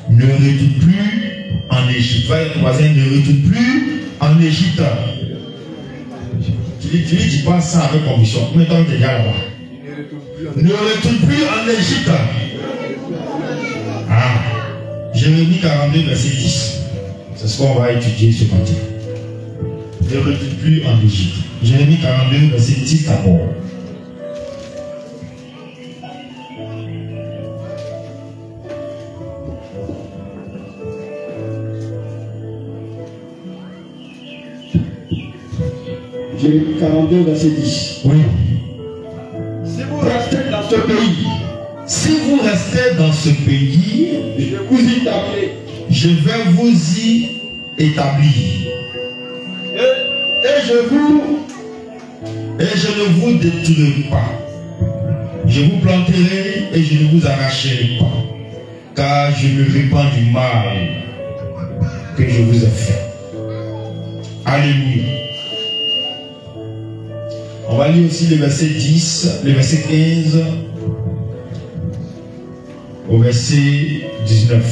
Ne retourne plus en Égypte. Va être voisin, ne retourne plus en Égypte. Tu dis pas ça avec conviction. Combien de temps tu es déjà là-bas? Ne retourne plus en Égypte. Ah. Jérémie 42, verset 10. C'est ce qu'on va étudier ce matin. Ne retourne plus en Égypte. Jérémie 42, verset 10 d'abord. Jérémie 42, verset 10. Oui. Si vous restez dans ce pays, si vous restez dans ce pays, je vous y établis. Je vais vous y établir. Et je ne vous détruirai pas. Je vous planterai et je ne vous arracherai pas. Car je me répands du mal que je vous ai fait. Alléluia. On va lire aussi le verset 10, le verset 15 au verset 19.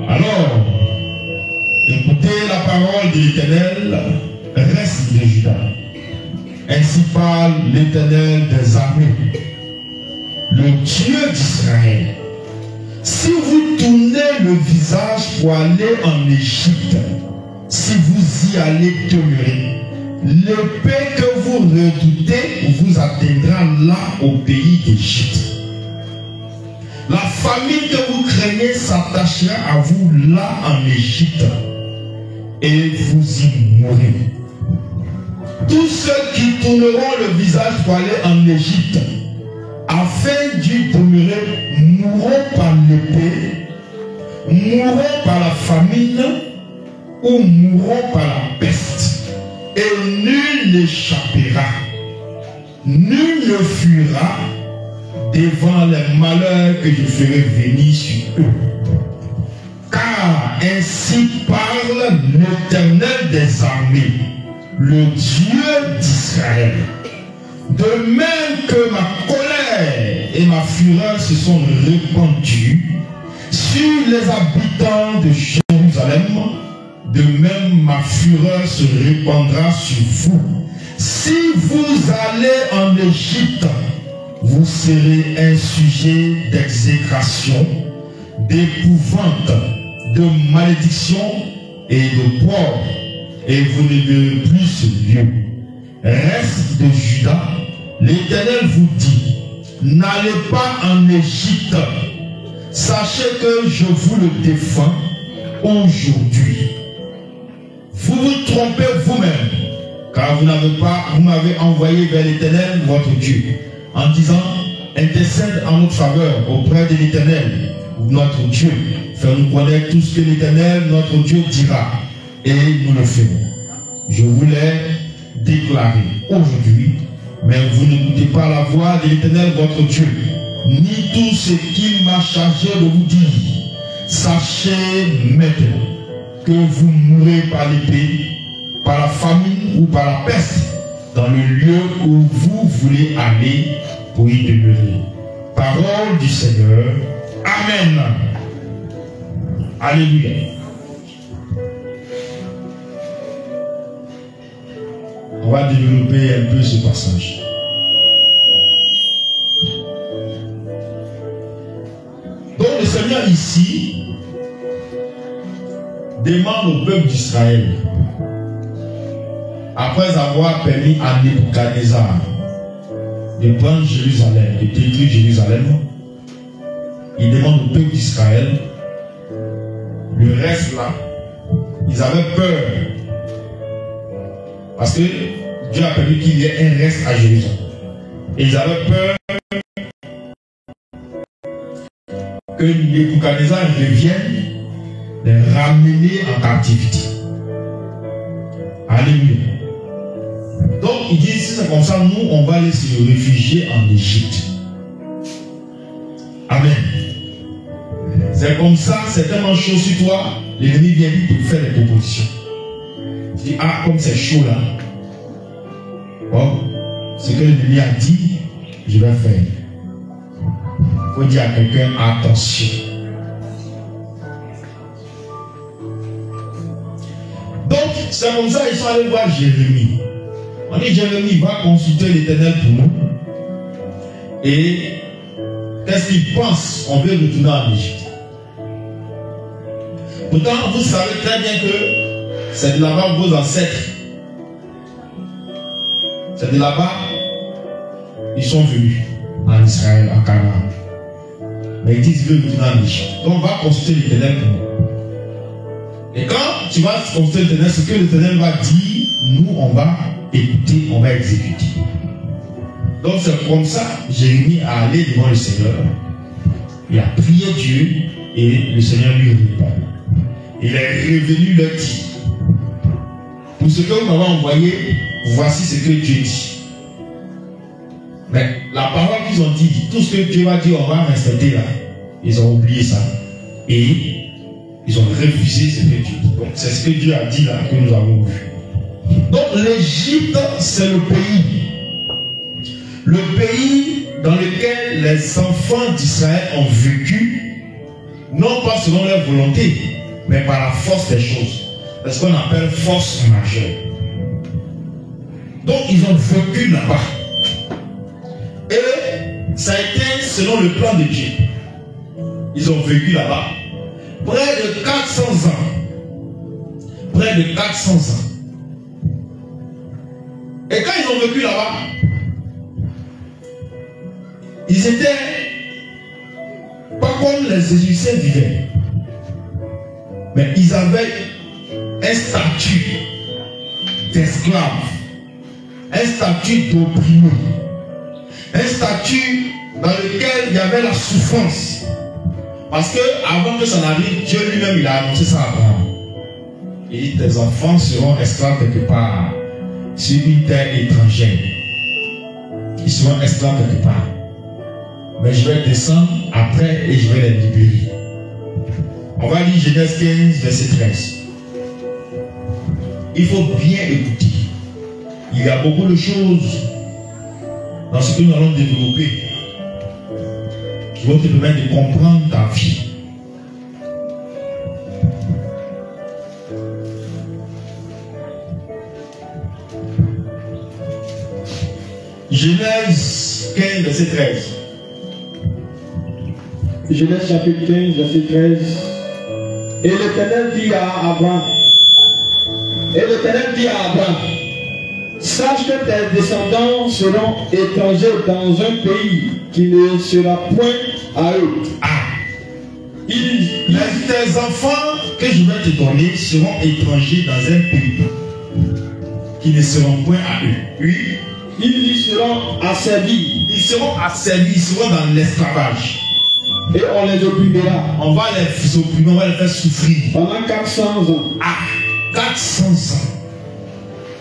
Alors, écoutez la parole de l'Éternel, reste de Juda. Ainsi parle l'Éternel des armées, le Dieu d'Israël. Si vous tournez le visage pour aller en Égypte, si vous y allez demeurer, l'épée que vous redoutez vous atteindra là au pays d'Égypte. La famine que vous craignez s'attachera à vous là en Égypte et vous y mourrez. Tous ceux qui tourneront le visage pour aller en Égypte afin d'y demeurer mourront par l'épée, mourront par la famine ou mourront par la peste. Et nul n'échappera, nul ne fuira devant les malheurs que je ferai venir sur eux. Car ainsi parle l'Éternel des armées, le Dieu d'Israël. De même que ma colère et ma fureur se sont répandues sur les habitants de Jérusalem, de même ma fureur se répandra sur vous. Si vous allez en Égypte, vous serez un sujet d'exécration, d'épouvante, de malédiction et de peur, et vous ne verrez plus ce lieu. Reste de Juda, l'Éternel vous dit, n'allez pas en Égypte. Sachez que je vous le défends aujourd'hui. Vous vous trompez vous-même, car vous m'avez envoyé vers l'Éternel, votre Dieu, en disant, intercède en notre faveur auprès de l'Éternel, notre Dieu. Fais-nous connaître tout ce que l'Éternel, notre Dieu, dira, et nous le ferons. Je vous l'ai déclaré aujourd'hui, mais vous n'écoutez pas la voix de l'Éternel, votre Dieu, ni tout ce qu'il m'a chargé de vous dire. Sachez maintenant que vous mourrez par l'épée, par la famine ou par la peste, dans le lieu où vous voulez aller pour y demeurer. Parole du Seigneur. Amen. Alléluia. On va développer un peu ce passage. Donc le Seigneur ici demande au peuple d'Israël, après avoir permis à Nebuchadnezzar de prendre Jérusalem, de détruire Jérusalem, il demande au peuple d'Israël, le reste là, ils avaient peur, parce que Dieu a permis qu'il y ait un reste à Jérusalem, et ils avaient peur que Nebuchadnezzar revienne les ramener en captivité. Alléluia. Donc il dit, si c'est comme ça, nous on va aller se réfugier en Égypte. Amen. C'est comme ça, c'est tellement chaud sur toi, l'ennemi vient vite te faire des propositions. Tu dis, ah, comme c'est chaud là, bon, ce que l'ennemi a dit, je vais faire. faut dire à quelqu'un attention. Donc, c'est comme ça qu'ils sont allés voir Jérémie. On dit Jérémie va consulter l'Éternel pour nous. Et qu'est-ce qu'il pense? On veut retourner en Égypte. Pourtant, vous savez très bien que c'est de là-bas vos ancêtres. C'est de là-bas ils sont venus en Israël, en Canaan. Mais ils disent qu'ils veulent retourner en Égypte. Donc on va consulter l'Éternel pour nous. Et quand tu vas consulter l'Éternel, ce que l'Éternel va dire, nous on va écouter, on va exécuter. Donc c'est comme ça, Jérémie a allé devant le Seigneur. Il a prié Dieu et le Seigneur lui répond. Il est revenu leur dire, pour ce que vous m'avez envoyé, voici ce que Dieu dit. Mais la parole qu'ils ont dit, tout ce que Dieu va dire, on va respecter là. Ils ont oublié ça. Et ils ont refusé ce que Dieu dit. Donc c'est ce que Dieu a dit là que nous avons vu. Donc l'Égypte, c'est le pays. Le pays dans lequel les enfants d'Israël ont vécu, non pas selon leur volonté, mais par la force des choses. C'est ce qu'on appelle force majeure. Donc ils ont vécu là-bas. Et ça a été selon le plan de Dieu. Ils ont vécu là-bas près de 400 ans. Près de 400 ans. Et quand ils ont vécu là-bas, ils étaient pas comme les Égyptiens vivaient. Mais ils avaient un statut d'esclave, un statut d'opprimé, un statut dans lequel il y avait la souffrance. Parce que avant que ça n'arrive, Dieu lui-même il a annoncé ça à Abraham. Il dit tes enfants seront esclaves quelque part sur une terre étrangère. Ils seront esclaves quelque part. Mais je vais descendre après et je vais les libérer. On va lire Genèse 15, verset 13. Il faut bien écouter. Il y a beaucoup de choses dans ce que nous allons développer qui vont te permettre de comprendre ta vie. Genèse 15, verset 13. Genèse chapitre 15, verset 13. Et l'Éternel dit à Abraham, sache que tes descendants seront étrangers dans un pays qui ne sera point à eux. Tes enfants que je vais te donner seront étrangers dans un pays qui ne seront point à eux. Oui. Ils y seront asservis. Ils seront asservis, ils seront dans l'esclavage. Et on les opprimera. On va les opprimer, on va les faire souffrir. Pendant 400 ans. 400 ans.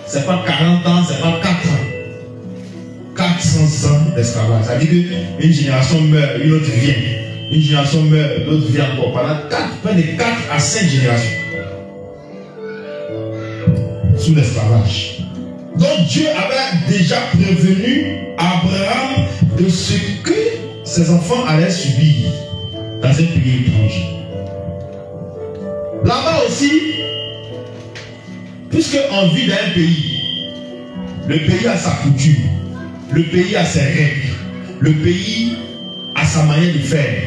C'est pas 40 ans, c'est pas 4 ans. 400 ans d'esclavage. Ça veut dire qu'une génération meurt, une autre vient. Une génération meurt, l'autre vient encore. Pendant près de 4 à 5 générations. Sous l'esclavage. Donc Dieu avait déjà prévenu Abraham de ce que ses enfants allaient subir dans un pays étranger. Là-bas aussi, puisque on vit dans un pays, le pays a sa coutume, le pays a ses règles, le pays a sa manière de faire,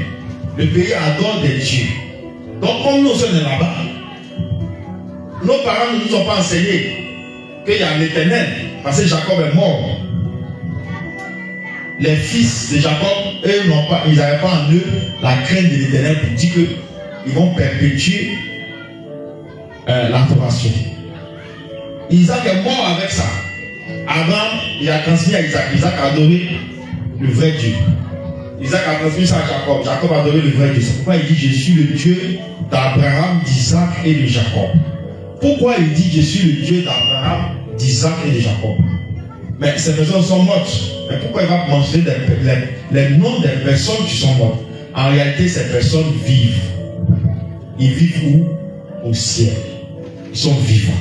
le pays adore des dieux. Donc comme nous sommes là-bas, nos parents ne nous ont pas enseigné qu'il y a l'Éternel, parce que Jacob est mort. Les fils de Jacob, eux, ils n'avaient pas en eux la crainte de l'Éternel pour dire qu'ils vont perpétuer l'adoration. Isaac est mort avec ça. Avant, il a transmis à Isaac. Isaac a adoré le vrai Dieu. Isaac a transmis ça à Jacob. Jacob a adoré le vrai Dieu. C'est pourquoi il dit je suis le Dieu d'Abraham, d'Isaac et de Jacob. Pourquoi il dit je suis le Dieu d'Abraham, d'Isaac et de Jacob? Mais ces personnes sont mortes. Mais pourquoi il va mentionner les noms des personnes qui sont mortes? En réalité, ces personnes vivent. Ils vivent où? Au ciel. Ils sont vivants.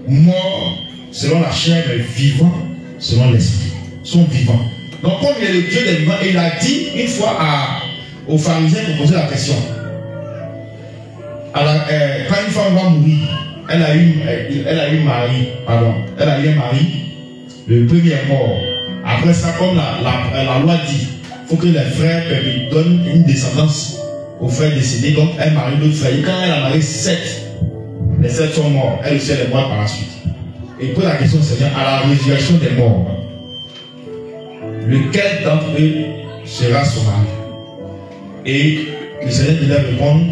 Morts selon la chair, mais vivants selon l'esprit. Ils sont vivants. Donc comme il est le Dieu des vivants, il a dit une fois aux pharisiens pour poser la question. Quand une femme va mourir, elle a eu un mari, le premier est mort. Après ça, comme la loi dit, il faut que les frères donnent une descendance aux frères décédés, donc elle marie l'autre frère. Et quand elle a marié 7, les 7 sont morts, elle aussi elle est morte par la suite. Et il pose la question, Seigneur, à la résurrection des morts, lequel d'entre eux sera son mari? Et le Seigneur devait répondre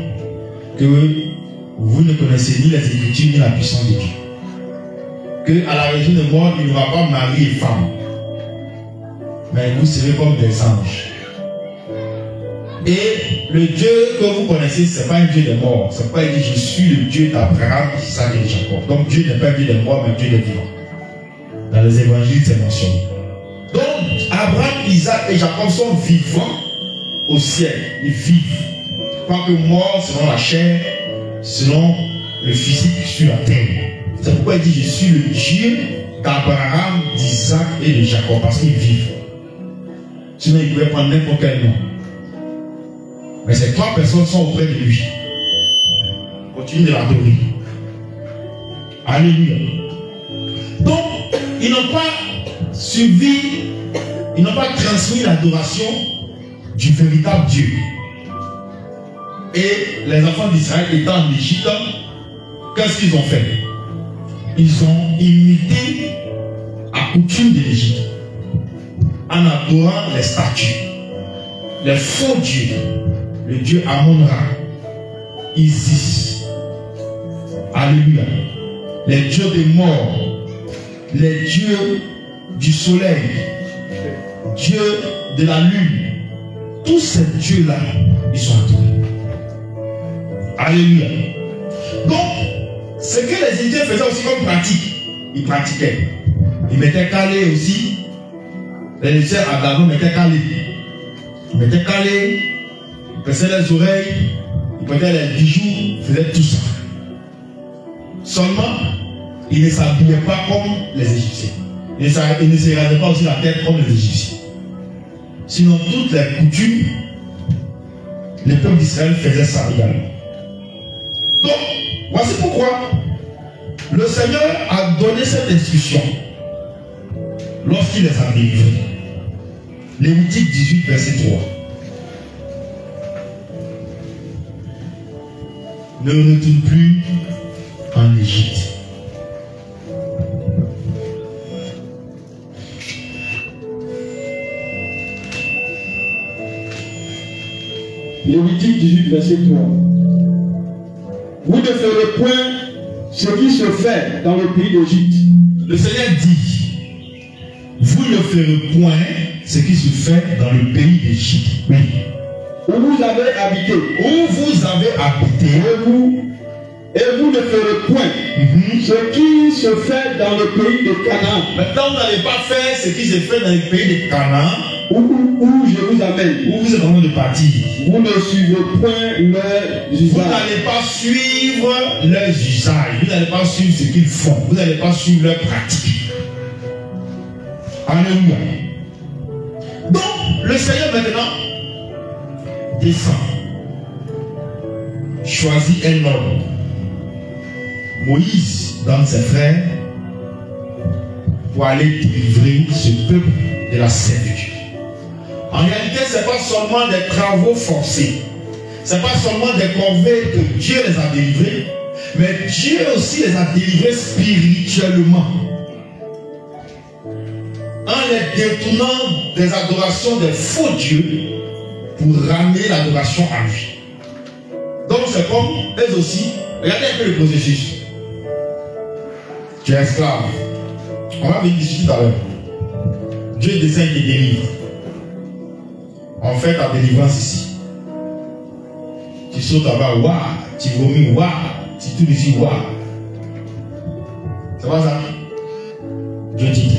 que vous ne connaissez ni les Écritures ni la puissance de Dieu. Que à la résurrection des morts, il n'y aura pas mari et femme, mais vous serez comme des anges. Et le Dieu que vous connaissez, ce n'est pas un Dieu des morts. C'est pas il dit je suis le Dieu d'Abraham, Isaac et de Jacob. Donc Dieu n'est pas un Dieu des morts, mais un Dieu des vivants. Dans les évangiles, c'est mentionné. Donc Abraham, Isaac et Jacob sont vivants au ciel. Ils vivent. Pas que morts selon la chair, selon le physique sur la terre. C'est pourquoi il dit je suis le Dieu d'Abraham, d'Isaac et de Jacob. Parce qu'ils vivent. Sinon il pouvait prendre n'importe quel nom. Mais ces 3 personnes sont auprès de lui. Continue de l'adorer. Alléluia. Donc, ils n'ont pas suivi, ils n'ont pas transmis l'adoration du véritable Dieu. Et les enfants d'Israël étant en Égypte, qu'est-ce qu'ils ont fait? Ils ont imité la coutume de l'Égypte en adorant les statues, les faux dieux. Le Dieu Amon-Ra, Isis, alléluia, les dieux des morts, les dieux du soleil, Dieu de la lune, tous ces dieux-là, ils sont adorés. Alléluia. Donc, ce que les Indiens faisaient aussi comme pratique, ils pratiquaient. Ils mettaient calé aussi, les Égyptiens à Dagon mettaient calé. Ils mettaient calé. Ils passaient les oreilles, ils prenaient les bijoux, ils faisaient tout ça. Seulement, ils ne s'habillaient pas comme les Égyptiens. Ils ne se ravaient pas aussi la tête comme les Égyptiens. Sinon, toutes les coutumes, les peuples d'Israël faisaient ça également. Donc, voici pourquoi le Seigneur a donné cette instruction lorsqu'il les a délivrés. Lévitique 18, verset 3. Ne retourne plus en Égypte. Lévitique 18, verset 3. Vous ne ferez point ce qui se fait dans le pays d'Égypte. Le Seigneur dit, vous ne ferez point ce qui se fait dans le pays d'Égypte. Oui. Où vous avez habité. Où vous avez habité. Et vous ne ferez point ce qui se fait dans le pays de Canaan. Maintenant, vous n'allez pas faire ce qui se fait dans le pays de Canaan. Où je vous amène. Où vous êtes en train de partir. Vous ne suivez point leurs usages. Vous n'allez pas suivre leurs usages. Vous n'allez pas suivre ce qu'ils font. Vous n'allez pas suivre leurs pratiques. Alléluia. Donc, le Seigneur maintenant descend. Choisit un homme. Moïse donne ses frères pour aller délivrer ce peuple de la servitude. En réalité, ce n'est pas seulement des travaux forcés. Ce n'est pas seulement des corvées que Dieu les a délivrés, mais Dieu aussi les a délivrés spirituellement. En les détournant des adorations des faux dieux pour ramener l'adoration à lui. Donc c'est comme eux aussi. Regardez un peu le processus. Tu es esclave. On va venir discuter tout à l'heure. Dieu descend et te délivre. On fait ta délivrance ici. Tu sautes là-bas, waouh, tu vomis, waouh, tu tournes ici, waouh. C'est pas ça? Dieu dit.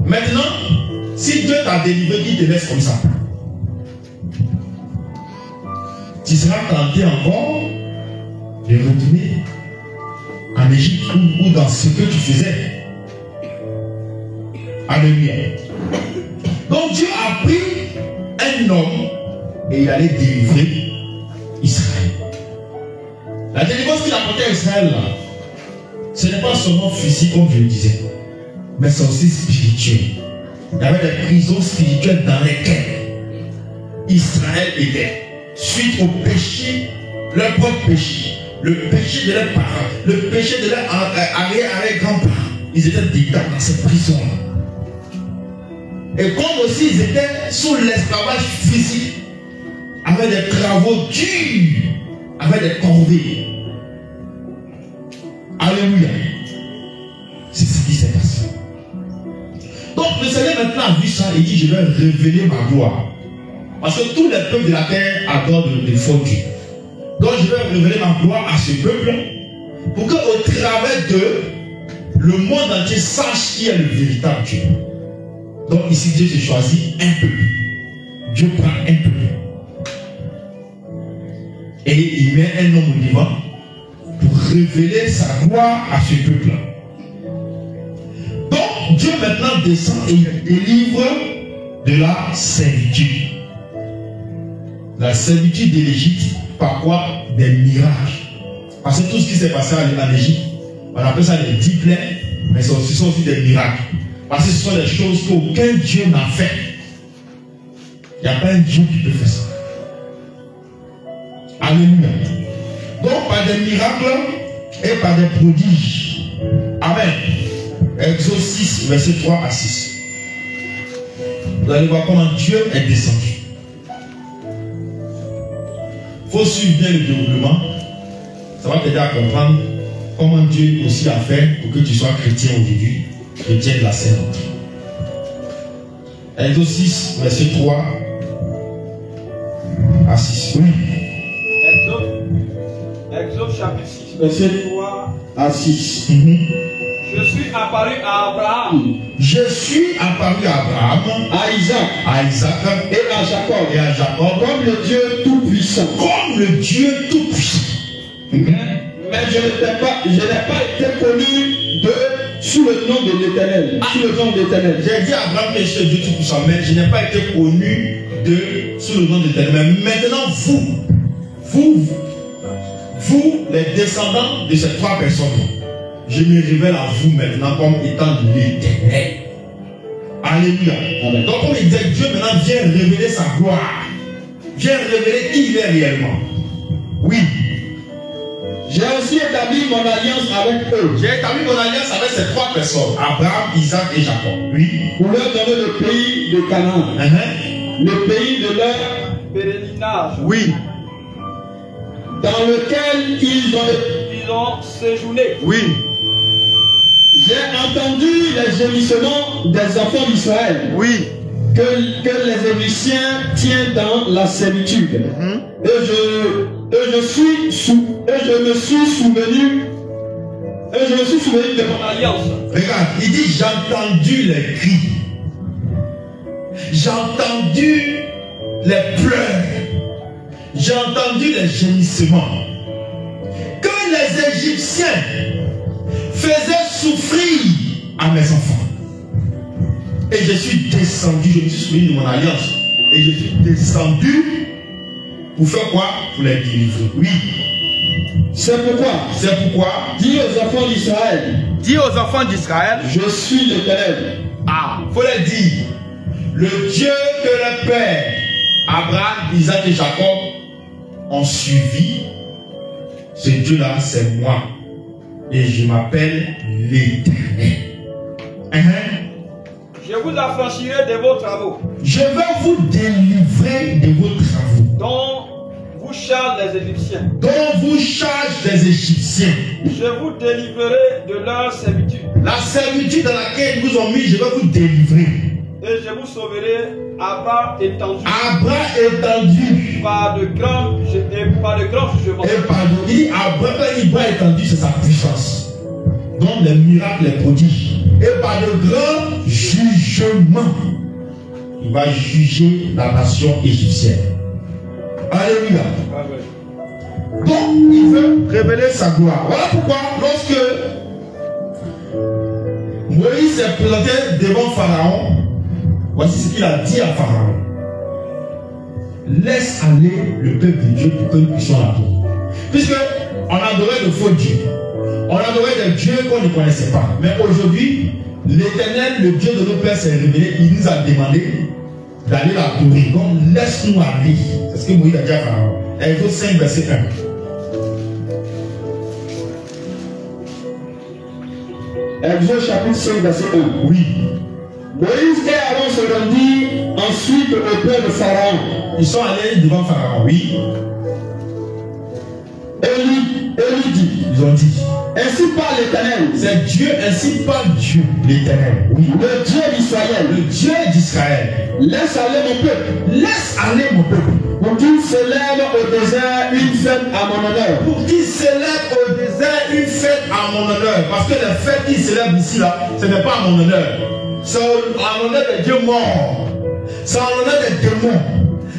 Maintenant, si Dieu t'a délivré, qu'il te laisse comme ça, tu seras tenté encore de retourner en Égypte ou dans ce que tu faisais. Alléluia. Donc Dieu a pris un homme et il allait délivrer Israël. La délivrance qu'il apportait à Israël, là, ce n'est pas seulement physique comme je le disais, mais c'est aussi spirituel. Il y avait des prisons spirituelles dans lesquelles Israël était, suite au péché, leur propre péché, le péché de leurs parents, le péché de leurs arrière-grands-parents. Ils étaient dedans dans ces prisons-là. Et comme aussi ils étaient sous l'esclavage physique, avec des travaux durs, avec des corvées. Alléluia. C'est ce qui s'est passé. Donc le Seigneur maintenant a vu ça et dit, je vais révéler ma gloire. Parce que tous les peuples de la terre adorent des faux dieux. Donc je vais révéler ma gloire à ce peuple pour qu'au travers d'eux, le monde entier sache qui est le véritable Dieu. Donc ici Dieu se choisit un peuple. Dieu prend un peuple. Et il met un homme au devant pour révéler sa gloire à ce peuple. Donc Dieu maintenant descend et il délivre de la servitude. La servitude de l'Égypte, par quoi? Des miracles. Parce que tout ce qui s'est passé en Égypte, on appelle ça des 10 plaies, mais ce sont aussi des miracles. Parce que ce sont des choses qu'aucun Dieu n'a fait. Il n'y a pas un Dieu qui peut faire ça. Alléluia. Donc par des miracles et par des prodiges. Amen. Exode 6, verset 3 à 6. Vous allez voir comment Dieu est descendu. Il faut suivre bien le développement. Ça va t'aider à comprendre comment Dieu aussi a fait pour que tu sois chrétien aujourd'hui, chrétien de la Sainte. Exode 6, verset 3 à 6. Oui. Exode chapitre 6, verset 3 à 6. Je suis apparu à Abraham. Je suis apparu à Abraham, À Isaac et à Jacob, comme le Dieu Tout-Puissant. comme le Dieu Tout-Puissant. Mais je n'ai pas été connu sous le nom de l'Éternel. Sous le nom de l'Éternel. J'ai dit à Abraham que je suis Dieu Tout-Puissant, mais je n'ai pas été connu sous le nom de l'Éternel. Mais maintenant, vous, les descendants de ces trois personnes, je me révèle à vous maintenant comme étant l'Éternel. Alléluia. Amen. Donc, comme il dit, Dieu maintenant vient révéler sa gloire. Vient révéler qui il est réellement. Oui. J'ai aussi établi mon alliance avec eux. J'ai établi mon alliance avec ces trois personnes, Abraham, Isaac et Jacob. Oui. Pour leur donner le pays de Canaan. Le pays de leur Pèlerinage. Oui. Dans lequel Ils ont séjourné. Oui. J'ai entendu les gémissements des enfants d'Israël. Oui. Que les Égyptiens tiennent dans la servitude. Et je me suis souvenu de mon Alliance. Regarde, il dit j'ai entendu les cris. J'ai entendu les pleurs. J'ai entendu les gémissements. Que les Égyptiens faisaient souffrir à mes enfants. Et je suis descendu, je me suis souvenu de mon alliance. Et je suis descendu pour faire quoi? Pour les délivrer. Oui. C'est pourquoi dis aux enfants d'Israël. Dis aux enfants d'Israël. Je suis l'Éternel. Ah, faut leur dire. Le Dieu que le Père, Abraham, Isaac et Jacob ont suivi, ce Dieu-là, c'est moi. Et je m'appelle l'Éternel. Je vous affranchirai de vos travaux. Je vais vous délivrer de vos travaux. Dont vous chargent les Égyptiens. Dont vous chargent les Égyptiens. Je vous délivrerai de leur servitude. La servitude dans laquelle ils vous ont mis, je vais vous délivrer. Et je vous sauverai à bras étendu. À bras étendu. Par de grands jugements. Et par de bras étendu, c'est sa puissance. Donc les miracles, les prodiges. Et par de grands jugements, il va juger la nation égyptienne. Alléluia. Donc, il veut révéler sa gloire. Voilà pourquoi, lorsque Moïse s'est présenté devant Pharaon, Voici ce qu'il a dit à Pharaon. Laisse aller le peuple de Dieu pour que nous puissions l'adorer. Puisque on adorait de faux dieux. On adorait des dieux qu'on ne connaissait pas. Mais aujourd'hui, l'Éternel, le Dieu de nos pères, s'est révélé. Il nous a demandé d'aller l'adorer. Donc laisse-nous aller. C'est ce que Moïse a dit à Pharaon. Exode 5, verset 1. Exode chapitre 5, verset 1. Oui. Moïse et Aaron se rendirent ensuite auprès de Pharaon. Ils sont allés devant Pharaon, oui. Et lui dit, ils ont dit, ainsi parle l'Éternel. C'est Dieu, ainsi parle Dieu, l'Éternel. Oui. Le Dieu d'Israël. Le Dieu d'Israël. Laisse aller mon peuple. Laisse aller mon peuple. Pour qu'il célèbre au désert une fête à mon honneur. Pour qu'il célèbre au désert une fête à mon honneur. Parce que les fêtes qu'ils célèbrent ici, là, ce n'est pas à mon honneur. C'est en l'honneur des dieux morts. C'est en l'honneur des démons.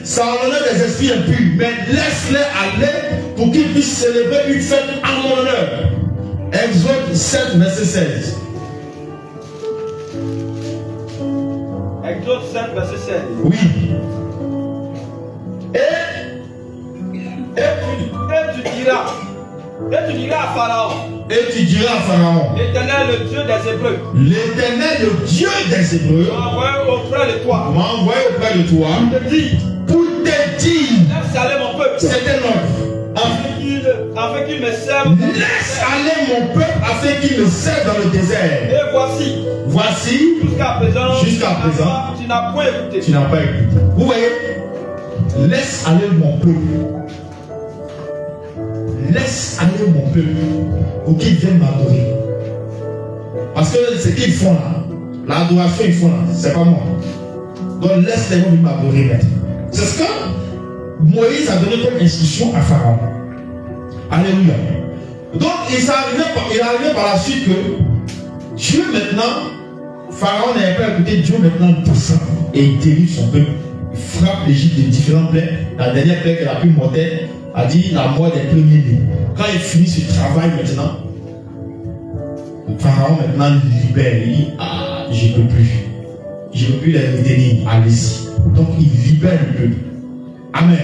C'est en l'honneur des esprits impurs. Mais laisse-les aller pour qu'ils puissent célébrer une fête à mon honneur. Exode 7, verset 16. Exode 7, verset 16. Oui. Et tu diras à Pharaon. Et tu diras à Pharaon. L'Éternel, le Dieu des Hébreux. L'Éternel, le Dieu des Hébreux. M'a envoyé auprès de toi. M'a envoyé auprès de toi. Pour te dire. Laisse aller mon peuple. C'est un ordre. Afin qu'il me serve. Laisse aller mon peuple afin qu'il me serve dans le désert. Et voici. Jusqu'à présent. Tu n'as pas écouté. Tu n'as pas écouté. Vous voyez? Laisse aller mon peuple. Laisse aller mon peuple pour qu'ils viennent m'adorer. Parce que ce qu'ils font là, l'adoration ils font là, c'est pas moi. Donc laisse les gens venir m'adorer maintenant. C'est ce que Moïse a donné comme instruction à Pharaon. Alléluia. Donc il est arrivé par la suite que Dieu maintenant, Pharaon n'avait pas écouté, Dieu maintenant descend et il délivre son peuple. Il frappe l'Égypte de différentes plaies. La dernière plaie, la plus mortelle, a dit la mort des premiers-nés. Quand il finit ce travail maintenant, le Pharaon maintenant libère. Il dit, ah, je ne peux plus. Je ne peux plus les retenir. Allez-y. Donc il libère le peuple. Amen.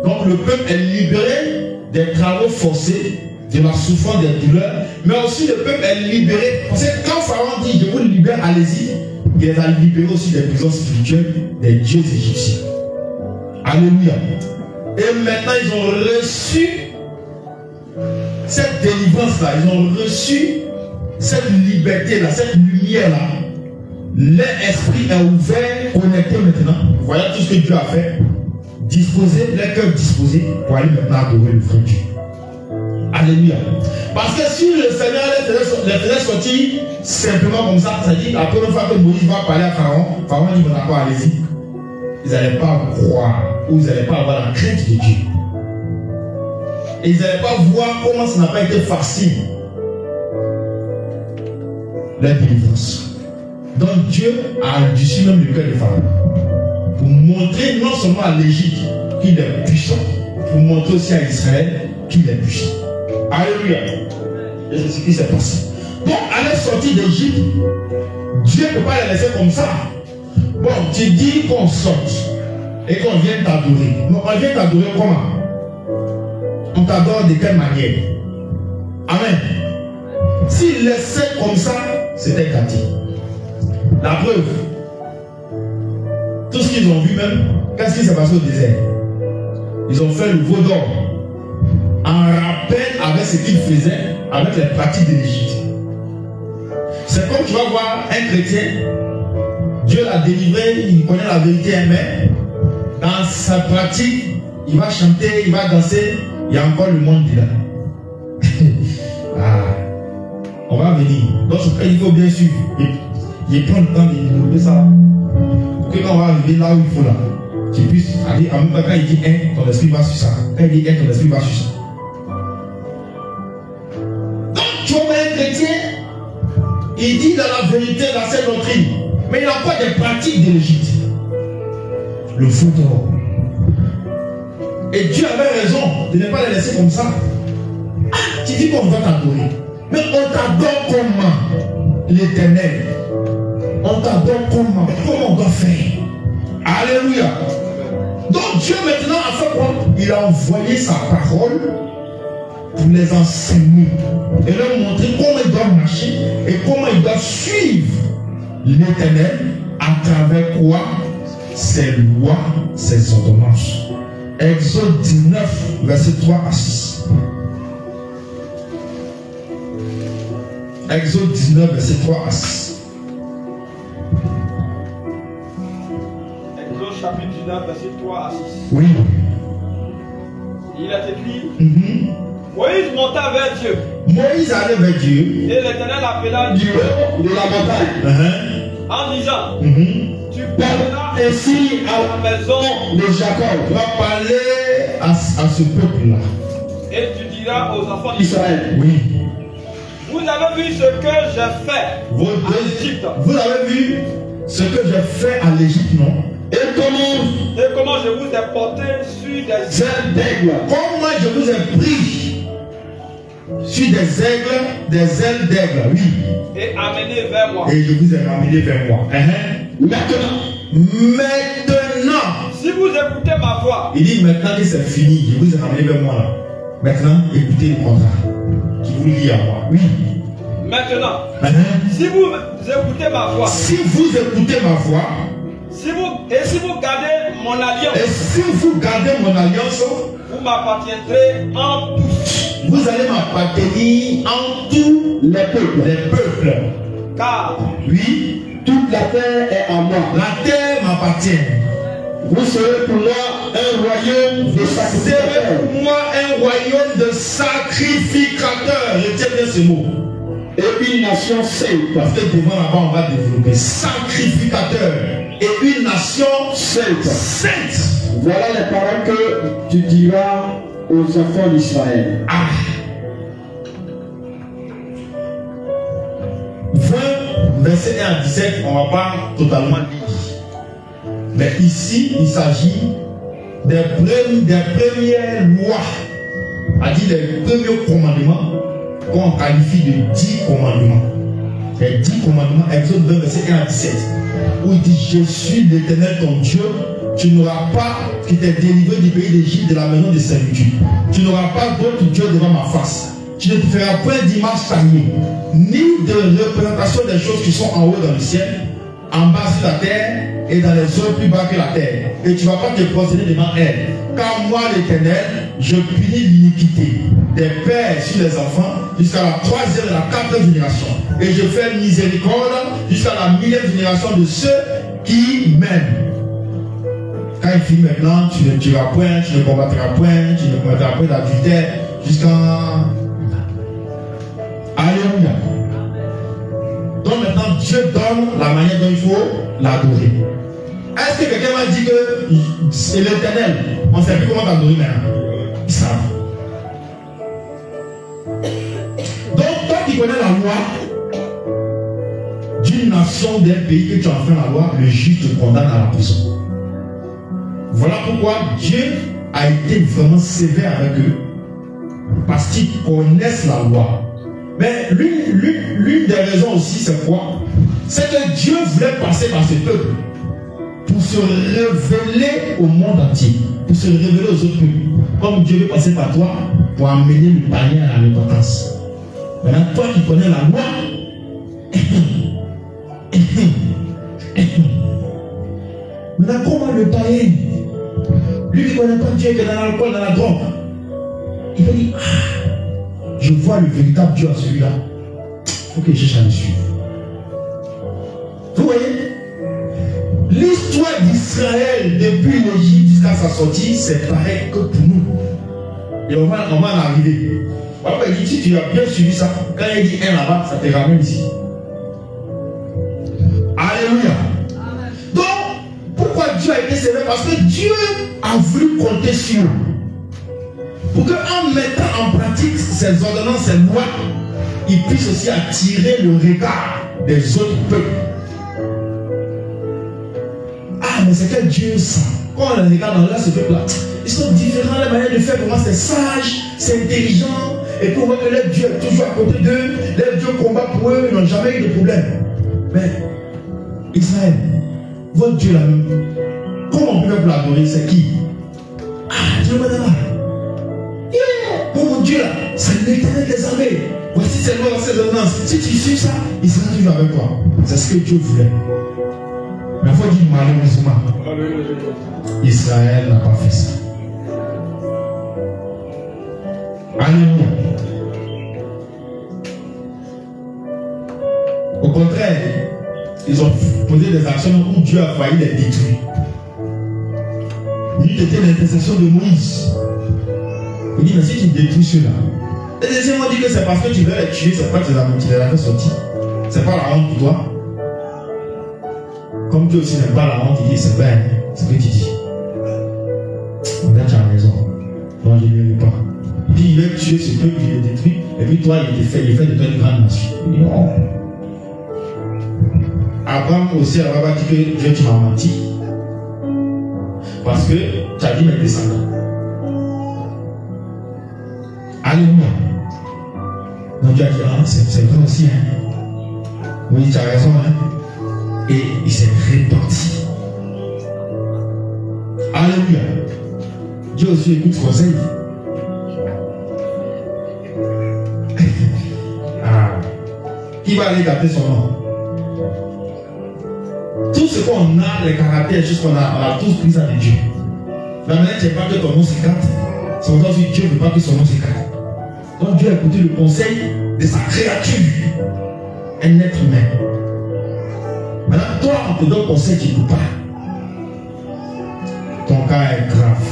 Donc le peuple est libéré des travaux forcés, de la souffrance, des douleurs. Mais aussi le peuple est libéré. Parce que quand Pharaon dit, je vous libère, allez-y, il les a libérés aussi des prisons spirituelles des dieux égyptiens. Alléluia. Et maintenant, ils ont reçu cette délivrance-là. Ils ont reçu cette liberté-là, cette lumière-là. Leur esprit est ouvert, connecté maintenant. Voilà tout ce que Dieu a fait. Disposer, leur cœur disposé pour aller maintenant adorer le vrai Dieu. Alléluia. Parce que si le Seigneur les faisait sortir simplement comme ça, c'est-à-dire la première fois que Moïse va parler à Pharaon, Pharaon dit, bon d'accord, allez-y. Ils n'allaient pas croire, ou ils n'allaient pas avoir la crainte de Dieu. Et ils n'allaient pas voir comment ça n'a pas été facile. La délivrance. Donc Dieu a endurci même le cœur de Pharaon. Pour montrer non seulement à l'Égypte qu'il est puissant, pour montrer aussi à Israël qu'il est puissant. Alléluia. Et c'est ce qui s'est passé. Donc, à la sortie d'Égypte, Dieu ne peut pas les laisser comme ça. Bon, tu dis qu'on sorte et qu'on vienne t'adorer. Mais on vient t'adorer comment? On t'adore de quelle manière? Amen. S'il laissait comme ça, c'était gâté. La preuve, tout ce qu'ils ont vu même, qu'est-ce qui s'est passé au désert? Ils ont fait le veau d'or en rappel avec ce qu'ils faisaient avec les pratiques de l'Égypte. C'est comme tu vas voir un chrétien, Dieu l'a délivré, il connaît la vérité, mais dans sa pratique, il va chanter, il va danser, il y a encore le monde là. Ah, on va venir. Donc il faut bien suivre. Et prendre le temps de développer ça. Pour que quand on va arriver là où il faut là, tu puisses aller, en même temps quand il dit 1, ton esprit va sur ça. Quand il dit 1, ton esprit va sur ça. Donc tu vois un chrétien, il dit dans la vérité, dans cette doctrine, mais il n'a pas des pratiques de l'Égypte. Le fou d'or. Et Dieu avait raison de ne pas les laisser comme ça. Ah, tu dis qu'on va t'adorer. Mais on t'adore comment? L'Éternel. On t'adore comment? Comment on doit faire? Alléluia. Donc Dieu maintenant a fait quoi? Il a envoyé sa parole pour les enseigner et leur montrer comment ils doivent marcher et comment ils doivent suivre l'Éternel à travers quoi? Ses lois, ses ordonnances. Exode 19, verset 3 à 6. Exode 19, verset 3 à 6. Exode chapitre 19, verset 3 à 6. Oui. Il est écrit, Moïse monta vers Dieu. Moïse allait vers Dieu. Et l'Éternel appela Du haut de la montagne. en disant, tu parleras Ainsi à à la maison de Jacob. Tu vas parler à ce peuple-là. et tu diras aux enfants d'Israël, Israël. Oui. vous avez vu ce que j'ai fait en Égypte Vous avez vu ce que j'ai fait à l'Égypte, non? Et comment je vous ai porté sur des ailes d'aigle. Comment je vous ai pris sur des ailes d'aigle, oui. et amené vers moi. Et je vous ai ramené vers moi. Maintenant, Si vous écoutez ma voix, il dit maintenant que c'est fini, je vous ai ramené vers moi là. Maintenant, écoutez le contrat qui vous lie à moi. Oui. maintenant, si vous écoutez ma voix, Si vous écoutez ma voix, si vous gardez mon alliance, et si vous gardez mon alliance, vous m'appartiendrez en tous. vous allez m'appartenir en tous les peuples. Car Oui, Toute la terre est à moi. la terre m'appartient. Vous serez pour moi un royaume de Vous serez sacrificateurs pour moi un royaume de sacrificateurs. Retiens bien ce mot. et une nation sainte. Parce que devant là-bas, on va développer sacrificateur et une nation Sainte. sainte. Voilà les paroles que tu diras aux enfants d'Israël. 20, verset 1 à 17, on ne va pas totalement lire. Mais ici, il s'agit des premières lois, c'est-à-dire des premiers commandements qu'on qualifie de 10 commandements. Les 10 commandements, Exode 20, verset 1 à 17, où il dit: je suis l'Éternel ton Dieu, tu n'auras pas, qui t'est délivré du pays d'Égypte, de la maison de servitude. Tu n'auras pas d'autre Dieu devant ma face. Tu ne te feras point d'image taillée, ni de représentation des choses qui sont en haut dans le ciel, en bas sur la terre et dans les eaux plus bas que la terre. Et tu ne vas pas te prosterner devant elle. Car moi, l'Éternel, je punis l'iniquité des pères sur les enfants jusqu'à la 3e et la 4e génération. Et je fais miséricorde jusqu'à la 1000e génération de ceux qui m'aiment. Quand il finit maintenant, tu ne tueras point, tu ne combattras point, tu ne commettras point d'adultère jusqu'à... Alléluia. Donc maintenant, Dieu donne la manière dont il faut l'adorer. Est-ce que quelqu'un m'a dit que c'est l'Éternel? On ne sait plus comment t'adorer maintenant. Ils savent. Donc toi qui connais la loi d'une nation, d'un pays que tu as fait la loi, le juge te condamne à la prison. Voilà pourquoi Dieu a été vraiment sévère avec eux. Parce qu'ils connaissent la loi. Mais l'une des raisons aussi, c'est quoi? C'est que Dieu voulait passer par ce peuple pour se révéler au monde entier, pour se révéler aux autres peuples. Comme Dieu veut passer par toi pour amener le panier à la repentance. Maintenant, toi qui connais la loi, maintenant, comment le païen, lui qui ne connaît pas Dieu, qui est dans l'alcool, dans la drogue, il va dire: je vois le véritable Dieu à celui-là. Il faut que je cherche à le suivre. Vous voyez? L'histoire d'Israël depuis l'Égypte jusqu'à sa sortie, c'est pareil que pour nous. Et on va en arriver. Papa dit: si tu as bien suivi ça, quand il dit un là-bas, ça te ramène ici. Alléluia. Donc, pourquoi Dieu a été sévère? Parce que Dieu a voulu compter sur eux. Pour qu'en mettant en pratique ces ordonnances, ces lois, ils puissent aussi attirer le regard des autres peuples. Ah, mais c'est quel Dieu ça? Quand on regarde dans là, ce peuple-là, ils sont différents, la manière de faire pour moi, c'est sage, c'est intelligent, et pour voir que leur Dieu est toujours à côté d'eux, leur Dieu combat pour eux, ils n'ont jamais eu de problème. Mais, Israël, votre Dieu là-même, comment on peut pour l'adorer? C'est qui? Ah, Dieu là. Oh mon Dieu, c'est l'Éternel des armées. Voici ses lois, ses ordonnances. Si tu suis ça, il sera toujours avec toi. C'est ce que Dieu voulait. Mais il faut dire malheureusement, Israël n'a pas fait ça. Alléluia. Au contraire, ils ont posé des actions où Dieu a failli les détruire. Il était l'intercession de Moïse. Il dit, mais si tu détruis ceux-là, les deuxièmement dit que c'est parce que tu veux les tuer, c'est pas que tu les as fait sortir. C'est pas la honte pour toi. Comme Dieu aussi n'aime pas la honte, il dit, c'est vrai, ce que tu dis. On a tu as raison. Non, je ne lui pas. Il dit, il veut tuer ce peuple, il le détruit, et puis toi, il fait de toi une grande nation. Il dit, non. Abraham aussi, Abraham a dit que Dieu, tu m'as menti. Parce que tu as dit mes descendants. Alléluia. Donc Dieu a dit, ah, c'est vrai aussi. Hein. Oui, tu as raison. Hein. Et il s'est réparti. Alléluia. Dieu aussi écoute conseil. Ah. Qui va aller garder son nom? Tout ce qu'on a, les caractères, juste qu'on a, on a tous pris ça de Dieu. Mais maintenant, tu n'es pas que ton nom s'écarte. C'est pour ça que Dieu ne veut pas que son nom s'écarte. Donc Dieu a écouté le conseil de sa créature, un être humain. Maintenant, toi, on te donne conseil, tu ne peux pas. Ton cas est grave.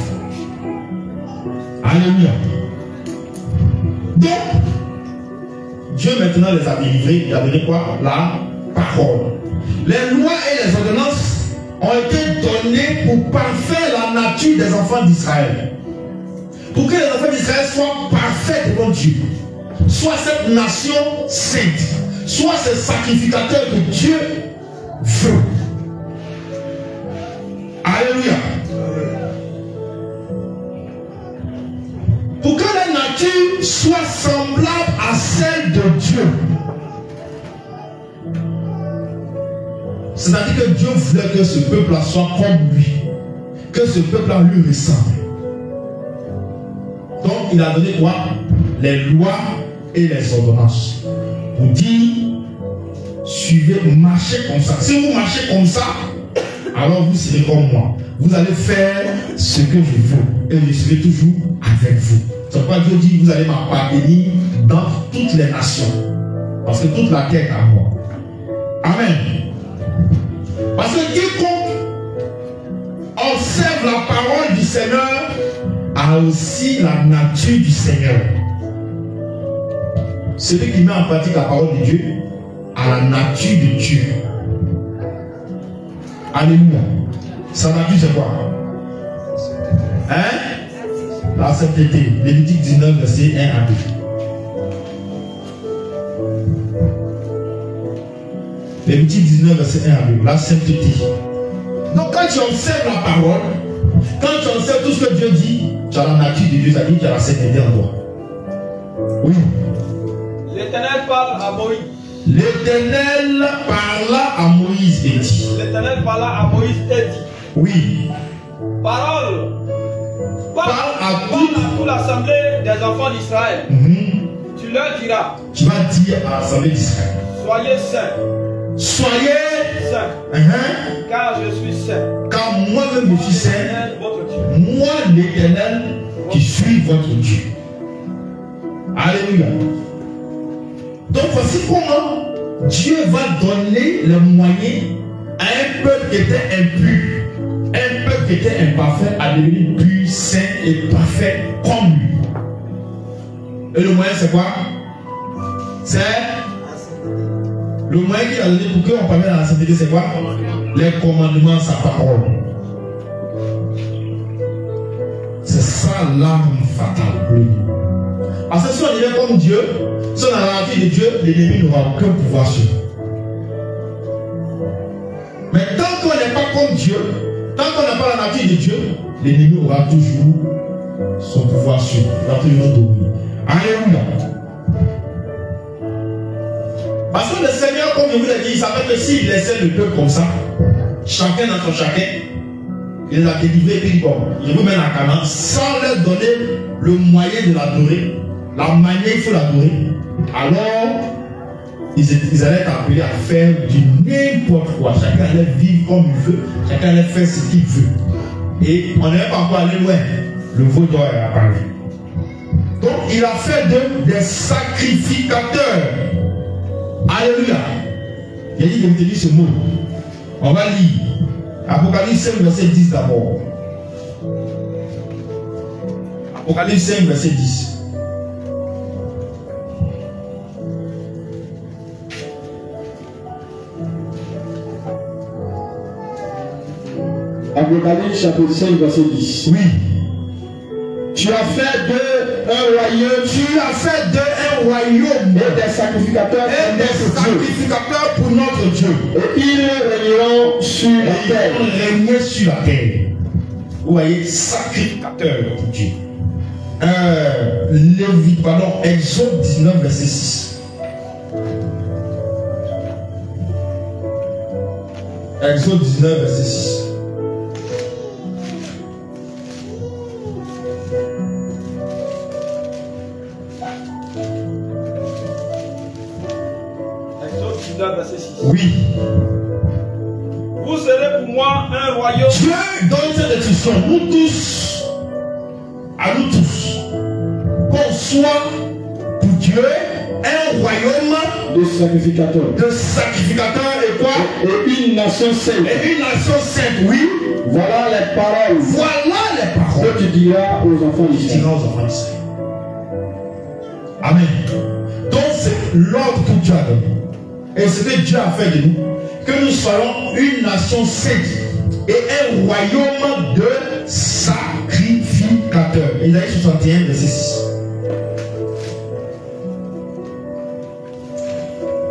Alléluia. Donc, Dieu maintenant les a délivrés. Il a donné quoi? La parole. Les lois et les ordonnances ont été données pour parfaire la nature des enfants d'Israël. Pour que les enfants d'Israël soient parfaits devant Dieu. Soit cette nation sainte. Soit ce sacrificateur que Dieu veut. Alléluia. Pour que la nature soit semblable à celle de Dieu. C'est-à-dire que Dieu voulait que ce peuple-là soit comme lui. Que ce peuple-là lui ressemble. Donc il a donné quoi? Les lois et les ordonnances. Pour dire, suivez, marchez comme ça. Si vous marchez comme ça, alors vous serez comme moi. Vous allez faire ce que je veux. Et je serai toujours avec vous. C'est pourquoi Dieu dit, vous allez m'appartenir dans toutes les nations. Parce que toute la terre est à moi. Amen. Parce que quiconque observe la parole du Seigneur a aussi la nature du Seigneur. Celui qui met en pratique la parole de Dieu a la nature de Dieu. Alléluia. Sa nature c'est quoi? Hein? La sainteté. Lévitique 19, verset 1 à 2. Lévitique 19, verset 1 à 2. La sainteté. Donc quand tu observes la parole, quand tu observes tout ce que Dieu dit, tu as la nature de Dieu, c'est-à-dire tu as la sainteté en toi. Oui. L'Éternel parle à Moïse. L'Éternel parla à Moïse et dit. L'Éternel parla à Moïse et dit. Oui. Parle à toute l'assemblée des enfants d'Israël. Tu leur diras. Tu vas dire à l'assemblée d'Israël. Soyez saints. Soyez saints. Car je suis saint. Car moi-même je suis saint. Moi l'Éternel qui suis votre Dieu. Alléluia. Donc voici comment Dieu va donner les moyens à un peuple qui était impur, un peuple qui était imparfait, à devenir pur, saint et parfait comme lui. Et le moyen c'est quoi? C'est le moyen qu'il a donné pour qu'on parle dans la sainteté, c'est quoi? Les commandements, sa parole. C'est ça l'arme fatale pour lui. Parce que si on devient comme Dieu, si on a la nature de Dieu, l'ennemi n'aura aucun pouvoir sur nous. Mais tant qu'on n'est pas comme Dieu, tant qu'on n'a pas la nature de Dieu, l'ennemi aura toujours son pouvoir sur nous. Il va toujours dominer. Alléluia. Parce que le Seigneur, comme je vous l'ai dit, il savait que s'il laissait le peuple comme ça, chacun dans son chacun, il les a délivrés et puis bon, je vous mets à Canaan sans leur donner le moyen de l'adorer, la manière il faut l'adorer. Alors, ils allaient être appelés à faire du n'importe quoi. Chacun allait vivre comme il veut, chacun allait faire ce qu'il veut. Et on n'est pas encore allé loin. Le veau doit apparaître. Donc, il a fait d'eux des sacrificateurs. Alléluia. Il a dit de me tenir ce mot. On va lire. Apocalypse 5, verset 10 d'abord. Apocalypse 5, verset 10. Apocalypse chapitre 5, verset 10. Oui. Tu as fait d'eux un royaume. Tu as fait d'eux un royaume. Et des sacrificateurs pour notre Dieu. Et ils régneront sur la terre. Ils régner sur la terre. Vous voyez, sacrificateur pour Dieu. Exode 19, verset 6. Exode 19, verset 6. Oui. Vous serez pour moi un royaume. Dieu donne cette instruction, nous tous, à nous tous, qu'on soit pour Dieu un royaume de sacrificateurs. Et quoi? Et une nation sainte. Et une nation sainte, oui. Voilà les paroles. Voilà les paroles. Que tu diras aux enfants d'Israël. Amen. Donc c'est l'ordre que Dieu a donné. Et ce que Dieu a fait de nous, que nous soyons une nation sainte et un royaume de sacrificateurs. Ésaïe 61, verset 6.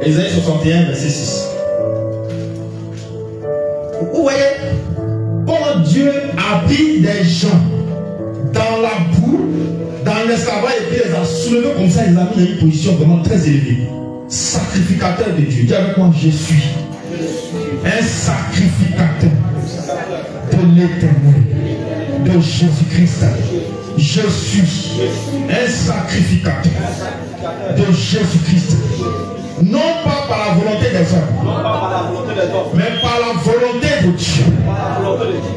Ésaïe 61, verset 6. Vous voyez, comment Dieu a pris des gens dans la boue, dans l'esclavage, et puis les a soulevés comme ça, ils ont mis dans une position vraiment très élevée. Sacrificateur de Dieu. Dis avec moi, je suis un sacrificateur de l'Éternel, de Jésus-Christ. Je suis un sacrificateur de Jésus-Christ. Non pas par la volonté des hommes, mais par la volonté de Dieu.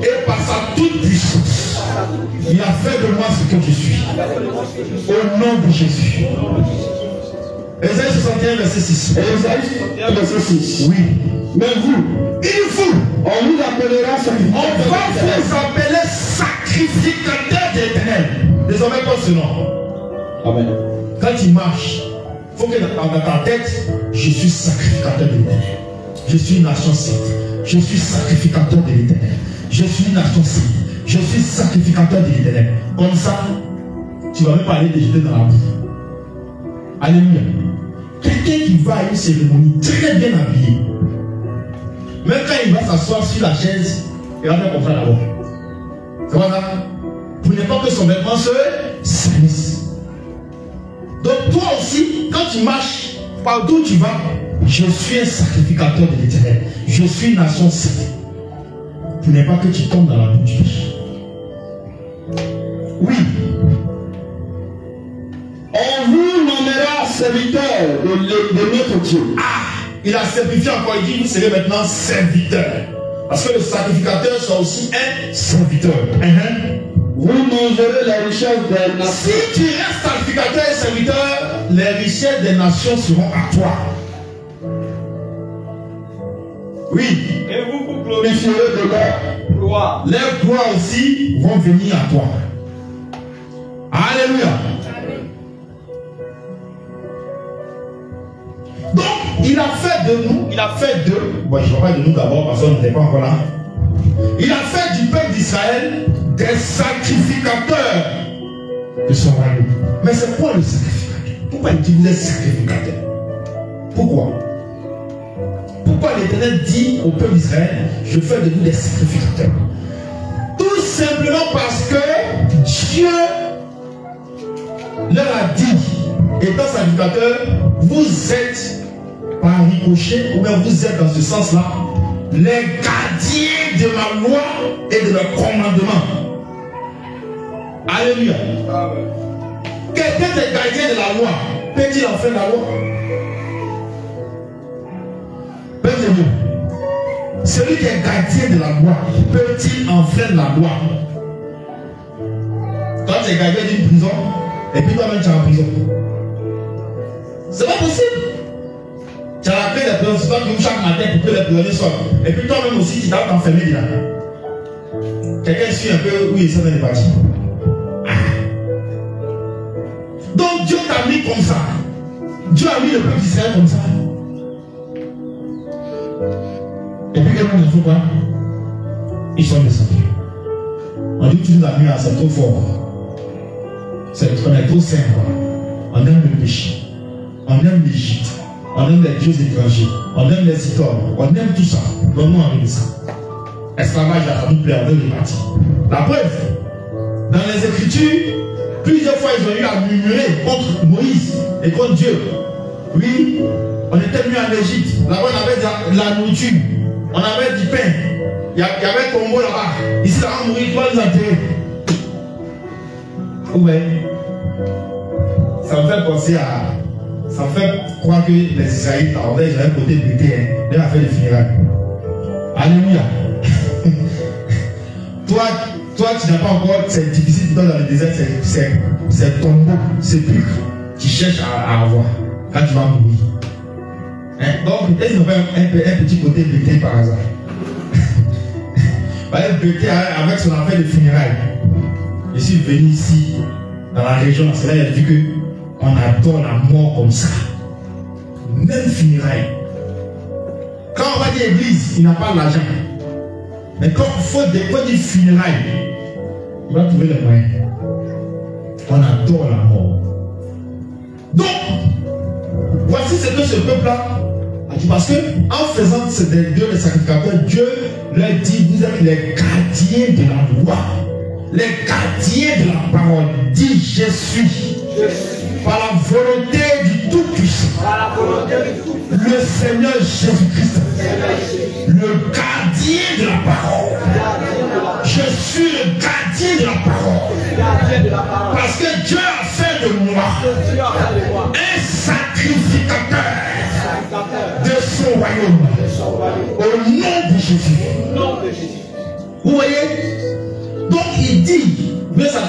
Et par sa toute puissance. Il a fait de moi ce que je suis. Au nom de Jésus. Ésaïe 61, verset 6. Ésaïe 61, verset 6. Oui. Mais vous, on vous appellera sacrificateur. On va vous appeler sacrificateur de l'Éternel. Désormais, pas ce nom. Amen. Quand il marche, il faut que dans ta tête, je suis sacrificateur de l'Éternel. Je suis une nation sainte. Je suis sacrificateur de l'Éternel. Je suis une nation sainte. Je suis sacrificateur de l'Éternel. Comme ça, tu ne vas même pas aller te jeter dans la boue. Alléluia. Quelqu'un qui va à une cérémonie très bien habillé, même quand il va s'asseoir sur la chaise, il va faire comme ça d'abord. C'est pas ça? Pour ne pas que son vêtement se salisse. Donc toi aussi, quand tu marches, partout où tu vas, je suis un sacrificateur de l'Éternel. Je suis une nation sainte. Pour ne pas que tu tombes dans la boue du péché. Oui. On vous nommera serviteur de notre Dieu. Ah, il a simplifié encore, il dit vous serez maintenant serviteur. Parce que le sacrificateur soit aussi un serviteur. Vous mangerez les richesses des nations. Si tu restes sacrificateur et serviteur, les richesses des nations seront à toi. Oui. Et vous vous glorifierez de leur gloire. Les gloires aussi vont venir à toi. Alléluia. Donc, il a fait de nous, bon, je ne parle pas de nous d'abord parce qu'on n'était pas encore là. Il a fait du peuple d'Israël des sacrificateurs de son royaume. Mais c'est quoi le sacrificateur? Pourquoi il dit vous êtes sacrificateur? Pourquoi? Pourquoi l'Éternel dit au peuple d'Israël, je fais de vous des sacrificateurs? Tout simplement parce que Dieu leur a dit, étant sacrificateur, vous êtes par ricochet, ou bien vous êtes dans ce sens-là, les gardiens de ma loi et de mes commandements. Alléluia. Quelqu'un est gardien de la loi. Peut-il enfreindre la loi? Prenez-vous. Celui qui est gardien de la loi, peut-il enfreindre la loi? Toi, tu es gardien d'une prison, et puis toi-même, tu es en prison. C'est pas possible. Tu as la clé des prisons, c'est toi qui ouvres chaque matin pour que les prisonniers sortent. Et puis toi-même aussi, tu t'as enfermé là. Quelqu'un suit un peu où il s'en est parti. Donc Dieu t'a mis comme ça. Dieu a mis le peuple d'Israël comme ça. Et puis quelqu'un ne fait quoi? Ils sont descendus. On dit que tu nous as mis à c'est trop fort. On est trop simple. On aime le péché. On aime l'Égypte. On aime les dieux étrangers. On aime les idoles. On aime tout ça. Donne-nous envie de ça. Esclavage, ça nous plaît. On veut repartir. La preuve, dans les Écritures, plusieurs fois ils ont eu à murmurer contre Moïse et contre Dieu. Oui, on était mis en Égypte. Là-bas, on avait de la nourriture. On avait du pain. Il y avait un tombeau là-bas. Ici, là, on mourit, toi, nous enterrer. Ouais. Ça me fait penser à. Ça me fait croire que les Israélites, en fait, j'avais un côté buté, hein. Ils ont fait des funérailles. Alléluia. Toi, tu n'as pas encore. C'est difficile dans le désert, c'est tombeau, c'est plus. Tu cherches à avoir quand tu vas mourir. Hein? Donc, peut-être qu'ils n'ont pas un petit côté buté par hasard. Buté avec son affaire de funérailles. Je suis venu ici, dans la région, c'est là qu'il a vu qu'on adore la mort comme ça. Même funérailles. Quand on va dire église, il n'a pas l'argent. Mais quand il faut dire funérailles, il va trouver les moyens. On adore la mort. Donc, voici ce que ce peuple-là a dit. Parce que en faisant ces dieux les sacrificateurs, Dieu leur dit, vous êtes les gardiens de la loi. Les gardiens de la parole. Dit, je suis. Par la volonté du Tout-Puissant. Le Seigneur Jésus-Christ. Le gardien de la parole. Je suis le gardien de la parole. Parce que Dieu a fait de moi un sacrificateur de son royaume. Au nom de Jésus. Vous voyez? Donc il dit, mais ça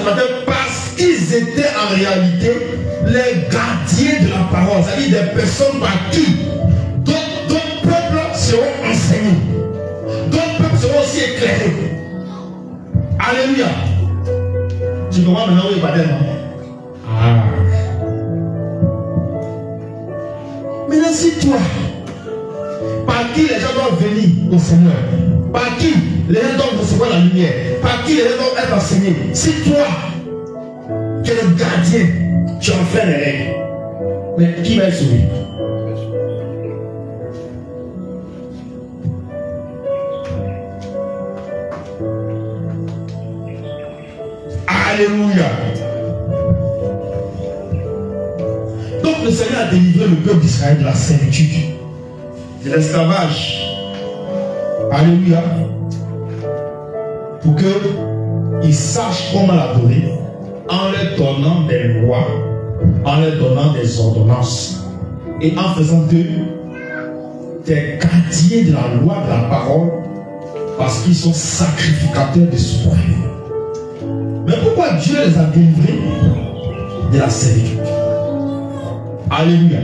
parce qu'ils étaient en réalité les gardiens de la parole, c'est-à-dire des personnes par qui d'autres peuples seront enseignés, d'autres peuples seront aussi éclairés. Alléluia. Tu comprends maintenant où il va dire? Maintenant si toi, par qui les gens doivent venir au Seigneur, par qui les gens doivent recevoir la lumière, par qui les gens doivent être enseignés, si toi, tu es le gardien, tu en fais les règles, mais qui va être sauvé? Alléluia. Donc le Seigneur a délivré le peuple d'Israël de la servitude, de l'esclavage. Alléluia. Pour qu'ils sachent comment l'adorer en leur donnant des lois, en leur donnant des ordonnances et en faisant d'eux des gardiens de la loi, de la parole, parce qu'ils sont sacrificateurs de ce royaume. Mais pourquoi Dieu les a délivrés de la servitude? Alléluia.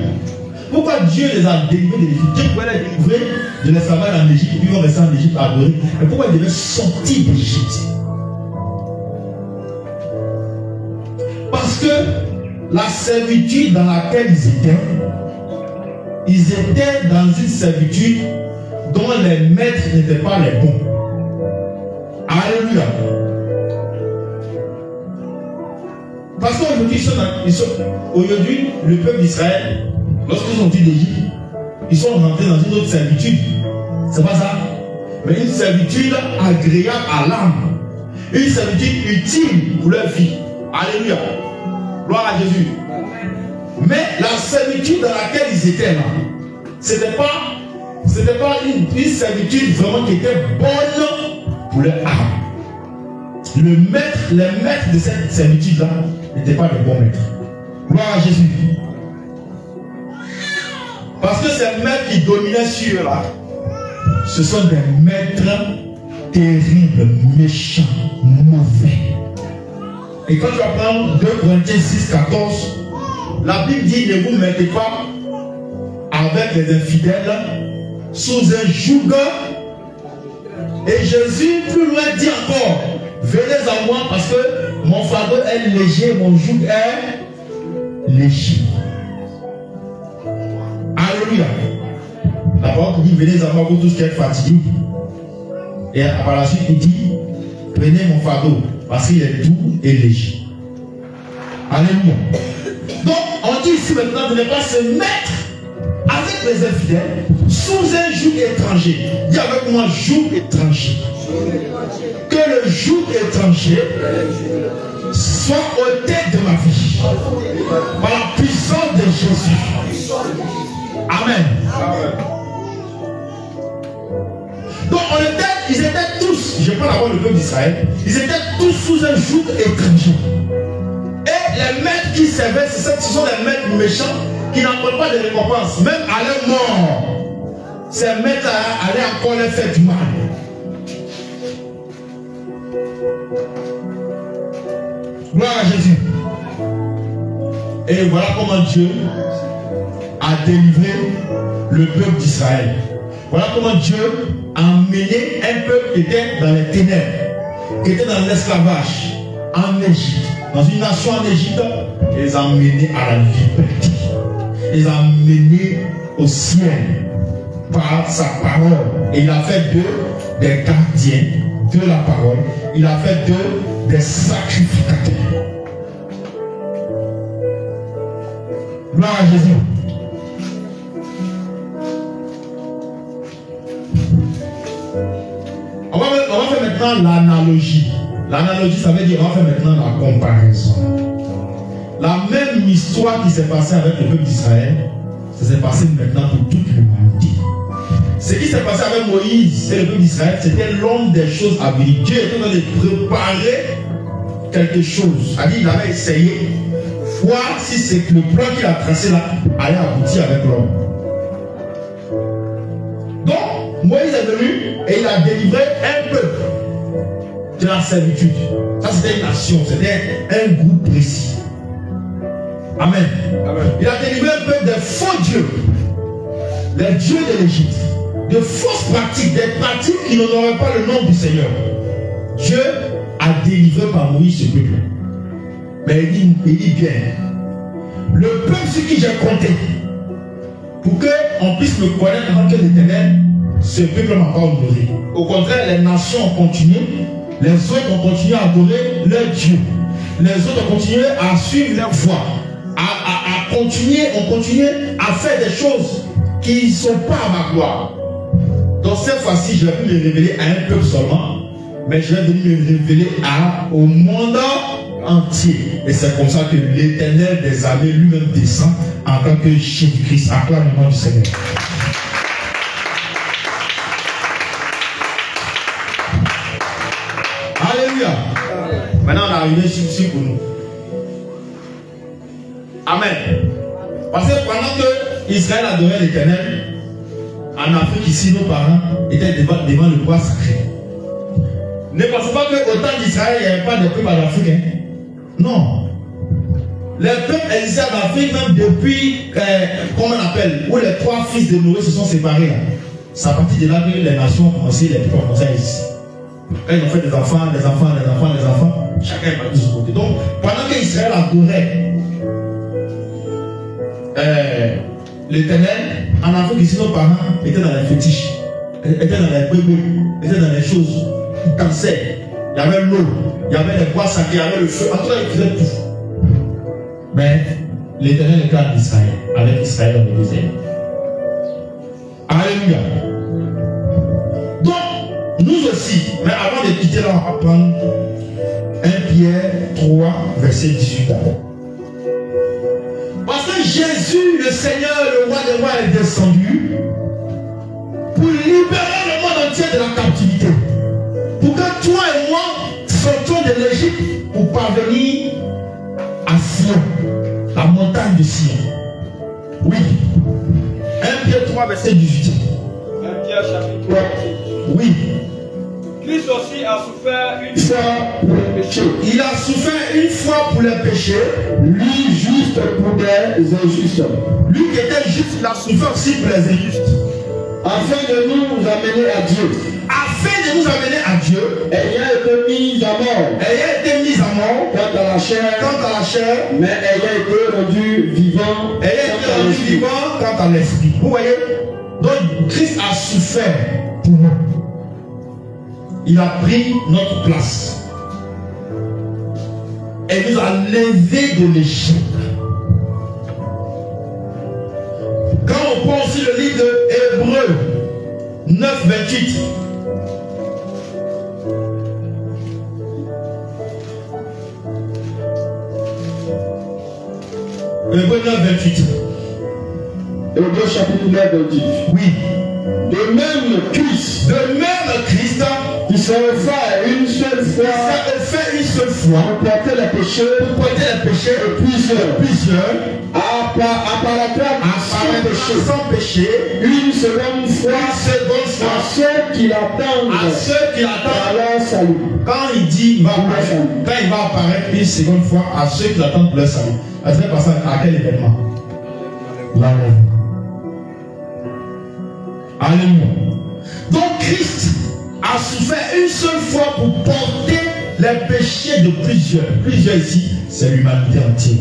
Pourquoi Dieu les a délivrés de l'Égypte? Dieu pouvait les délivrer de l'esclavage en Égypte, puis ils vont rester en Égypte à adorer. Mais pourquoi ils devaient sortir d'Égypte? Parce que la servitude dans laquelle ils étaient dans une servitude dont les maîtres n'étaient pas les bons. Alléluia. Parce qu'aujourd'hui, aujourd'hui, le peuple d'Israël, lorsqu'ils sont sortis d'Égypte, ils sont rentrés dans une autre servitude. C'est pas ça. Mais une servitude agréable à l'âme. Une servitude utile pour leur vie. Alléluia. Gloire à Jésus. Mais la servitude dans laquelle ils étaient là, c'était pas une servitude vraiment qui était bonne pour leur âme. Les maîtres de cette servitude-là n'étaient pas des bons maîtres. Gloire à Jésus. Parce que ces maîtres qui dominaient sur eux là, ce sont des maîtres terribles, méchants, mauvais. Et quand tu vas prendre 2 Corinthiens 6, 14, la Bible dit ne vous mettez pas avec les infidèles sous un joug. Et Jésus plus loin dit encore, venez à moi parce que mon fardeau est léger, mon joug est léger. Alléluia. La parole dit venez à moi vous tous qui êtes fatigués. Et par la suite il dit prenez mon fardeau parce qu'il est doux et léger. Alléluia. Donc on dit ici maintenant de ne pas se mettre avec les infidèles sous un joug étranger. Dis avec moi joug étranger. Que le joug étranger soit ôté de ma vie par la puissance de Jésus. Amen. Donc ils étaient tous, je prends d'abord le peuple d'Israël, ils étaient tous sous un joug étranger. Et les maîtres qui servaient, ce sont des maîtres méchants qui n'apportent pas de récompense. Même à leur mort, ces maîtres allaient encore leur faire du mal. Gloire à Jésus. Et voilà comment Dieu a délivré le peuple d'Israël. Voilà comment Dieu a mené un peuple qui était dans les ténèbres, qui était dans l'esclavage, en Égypte, dans une nation en Égypte, et les a menés à la liberté. Il les a menés au ciel par sa parole. Et il a fait d'eux des gardiens de la parole. Il a fait d'eux des sacrificateurs. Gloire à Jésus. On va faire maintenant l'analogie. L'analogie, ça veut dire on va faire maintenant la comparaison. La même histoire qui s'est passée avec le peuple d'Israël, ça s'est passé maintenant pour toute l'humanité. Ce qui s'est passé avec Moïse et le peuple d'Israël, c'était l'homme des choses à venir. Dieu était en train de préparer quelque chose. Il avait essayé, voir si c'est que le plan qu'il a tracé là allait aboutir avec l'homme. Donc, Moïse est venu et il a délivré un peuple de la servitude. Ça, c'était une nation, c'était un groupe précis. Amen. Amen. Il a délivré un peuple des faux dieux, les dieux de l'Égypte, de fausses pratiques, des pratiques qui n'honoraient pas le nom du Seigneur. Dieu a délivré par Moïse ce peuple. Mais il dit bien, le peuple sur qui j'ai compté, pour qu'on puisse me connaître en tant que l'Éternel, ce peuple ne m'a pas honoré. Au contraire, les nations ont continué, les autres ont continué à adorer leur Dieu. Les autres ont continué à suivre leur voie. On continue à faire des choses qui ne sont pas à ma gloire. Donc cette fois-ci, je vais plus me révéler à un peuple seulement, mais je vais venir me révéler au monde entier. Et c'est comme ça que l'Éternel des armées lui-même descend en tant que Jésus-Christ. Acclame le nom du Seigneur. Alléluia. Maintenant on est arrivé ici pour nous. Amen. Parce que pendant que Israël adorait l'Éternel, en Afrique ici, nos parents étaient devant le bois sacré. Ne pensez pas qu'au temps d'Israël, il n'y avait pas de peuples en Afrique. Hein? Non. Les peuples existaient en Afrique même depuis, comment on appelle, où les 3 fils de Noé se sont séparés. Là. C'est à partir de là que les nations ont commencé, les peuples ont commencé à exister. Quand ils ont fait des enfants, chacun est parti de son côté. Donc, pendant qu'Israël adorait l'Éternel, en Afrique ici, nos parents étaient dans les fétiches, étaient dans les bébés, étaient dans les choses, ils dansaient, il y avait l'eau, il y avait les bois sacrés, il y avait le feu, en tout cas ils faisaient tout. Mais l'Éternel était en Israël, avec Israël dans le désert. Alléluia. Donc, nous aussi, mais avant de quitter là, on va prendre 1 Pierre 3, verset 18 d'abord. Parce que Jésus, le Seigneur, le roi des rois, est descendu pour libérer le monde entier de la captivité. Pour que pour parvenir à Sion, la montagne de Sion. Oui. 1 Pierre 3, verset 18. 1 Pierre chapitre 3. Oui. Christ aussi a souffert une fois pour les péchés. Il a souffert une fois pour les péchés. Lui juste pour des injustes. Lui qui était juste, il a souffert aussi pour les injustes. Afin de nous amener à Dieu. Afin de nous amener à Dieu. Ayant été mis à mort. Ayant été mis à mort. Quant à la chair. Quant à la chair. Mais ayant été rendu vivant. Ayant été rendu vivant quant à l'esprit. Vous voyez? Donc Christ a souffert pour nous. Il a pris notre place. Et nous a levés de l'échec. Quand on prend aussi le livre de Hébreux 9, 28. Hébreux 9, 28. Hébreux chapitre 9, 28. Oui. De même Christ. De même Christ. Qui s'est offert une seule fois. Pour porter les péchés. Pour porter les péchés. Plusieurs. Apparaîtra sans péché. Une seconde fois. À ceux qui l'attendent. À leur salut. Quand il dit, quand il va apparaître une seconde fois à ceux qui l'attendent pour leur salut. À quel événement? L'enlèvement. Alléluia. Donc Christ a souffert une seule fois pour porter les péchés de plusieurs. Plusieurs ici, c'est l'humanité entière.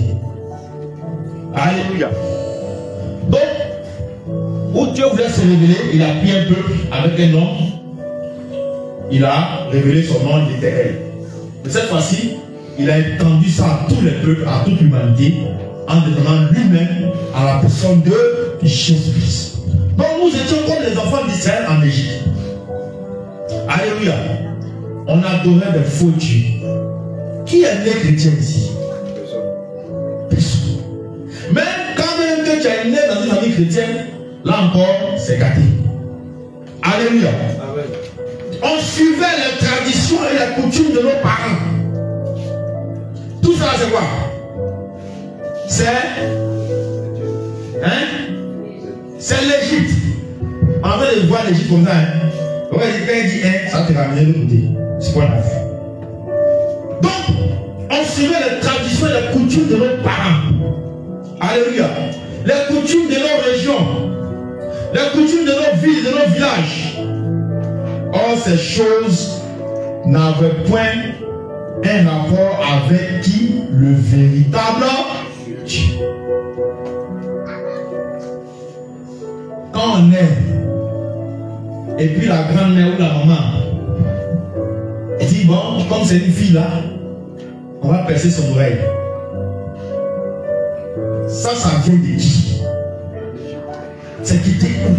Alléluia. Donc, où Dieu voulait se révéler, il a pris un peuple avec un nom. Il a révélé son nom l'Éternel. Mais cette fois-ci, il a étendu ça à tous les peuples, à toute l'humanité, en donnant lui-même à la personne de Jésus-Christ. Donc nous étions comme les enfants d'Israël en Égypte. Alléluia. On adorait des faux dieux. Qui est né chrétien ici? Personne. Même quand même que tu es né dans une famille chrétienne, là encore, c'est gâté. Alléluia. Amen. On suivait les traditions et les coutumes de nos parents. Tout ça, c'est quoi? C'est... Hein? C'est l'Égypte. En fait, de voir l'Égypte comme ça. Quand il dit ça te ramène de l'autre côté. C'est quoi la vie? Donc, on suivait les traditions et les coutumes de nos parents. Alléluia. Les coutumes de nos régions. Les coutumes de nos villes, de nos villages. Or, ces choses n'avaient point un rapport avec qui? Le véritable Dieu. Quand on est, et puis la grand-mère ou la maman, elle dit, bon, comme c'est une fille là, on va percer son oreille. Ça vient de qui? C'est qui t'écoute.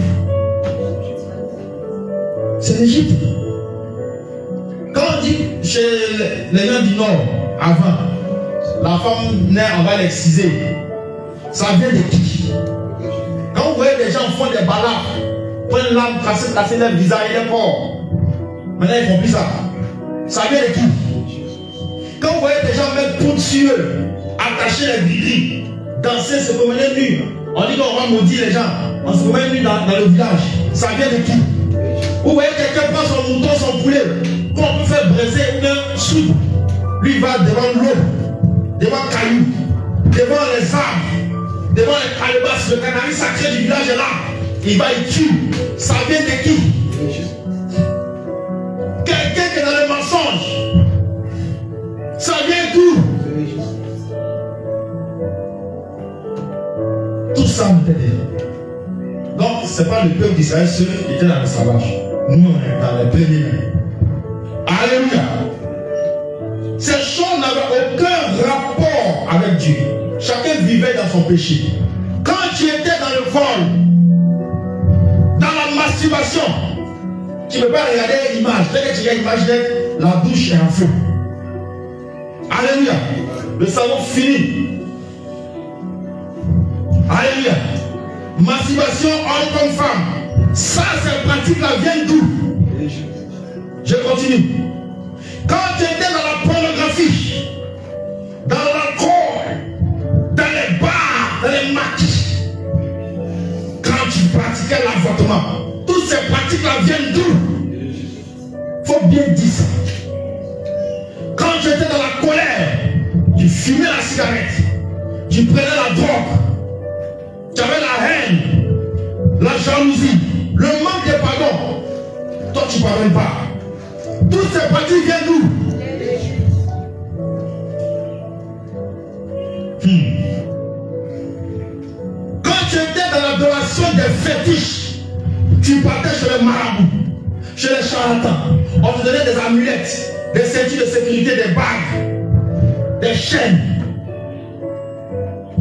C'est l'Égypte. Quand on dit chez les gens du Nord, avant, la femme naît, on va l'exciser. Ça vient de qui? Quand vous voyez des gens font des balades, prennent une lame, casser leur visage et leur corps. Maintenant ils font plus ça. Ça vient de qui? Quand vous voyez des gens mettre poudre sur eux, attacher les grilles, danser, se promener nus, on dit qu'on va maudire les gens. On se promène nus dans le village. Ça vient de qui? Vous voyez quelqu'un prend son mouton, son poulet, qu'on peut faire briser une soupe. Lui il va devant l'eau, devant le caillou, devant les arbres, devant les calebasses, le canari sacré du village est là. Il va y tuer. Ça vient de qui? Quelqu'un qui est dans le mensonge. Ça vient d'où? Tout ça nous aide. Donc, ce n'est pas le peuple d'Israël seul qui était dans le sauvage. Nous, on est dans les premiers. Alléluia. Ces choses n'avaient aucun rapport avec Dieu. Chacun vivait dans son péché. Quand tu étais dans le vol, dans la masturbation, tu ne peux pas regarder l'image. Dès que tu regardes l'image, la douche est en feu. Alléluia. Le savon fini. Alléluia. Masturbation, homme comme femme. Ça, cette pratique-là vient d'où? Je continue. Quand tu étais dans la pornographie, bien dit ça. Quand tu étais dans la colère, tu fumais la cigarette, tu prenais la drogue, tu avais la haine, la jalousie, le manque de pardon. Toi, tu ne pardonnes pas. Toutes ces parties viennent d'où? Quand tu étais dans l'adoration des fétiches, tu partais chez les marabouts, chez les charlatans. On te donnait des amulettes, des ceintures de sécurité, des bagues, des chaînes.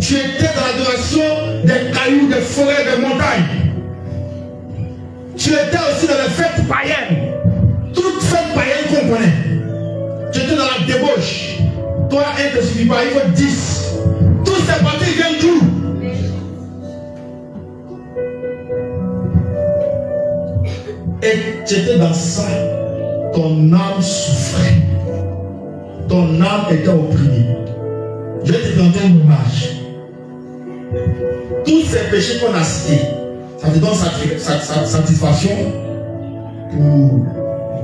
Tu étais dans l'adoration des cailloux, des forêts, des montagnes. Tu étais aussi dans les fêtes païennes. Toutes fêtes païennes qu'on connaît. Tu étais dans la débauche. Toi, un ne suffit pas, il faut 10. Tous ces parties viennent d'où? Et tu étais dans ça. Ton âme souffrait. Ton âme était opprimée. Je vais te présenter une image. Tous ces péchés qu'on a cités, ça te donne satisfaction pour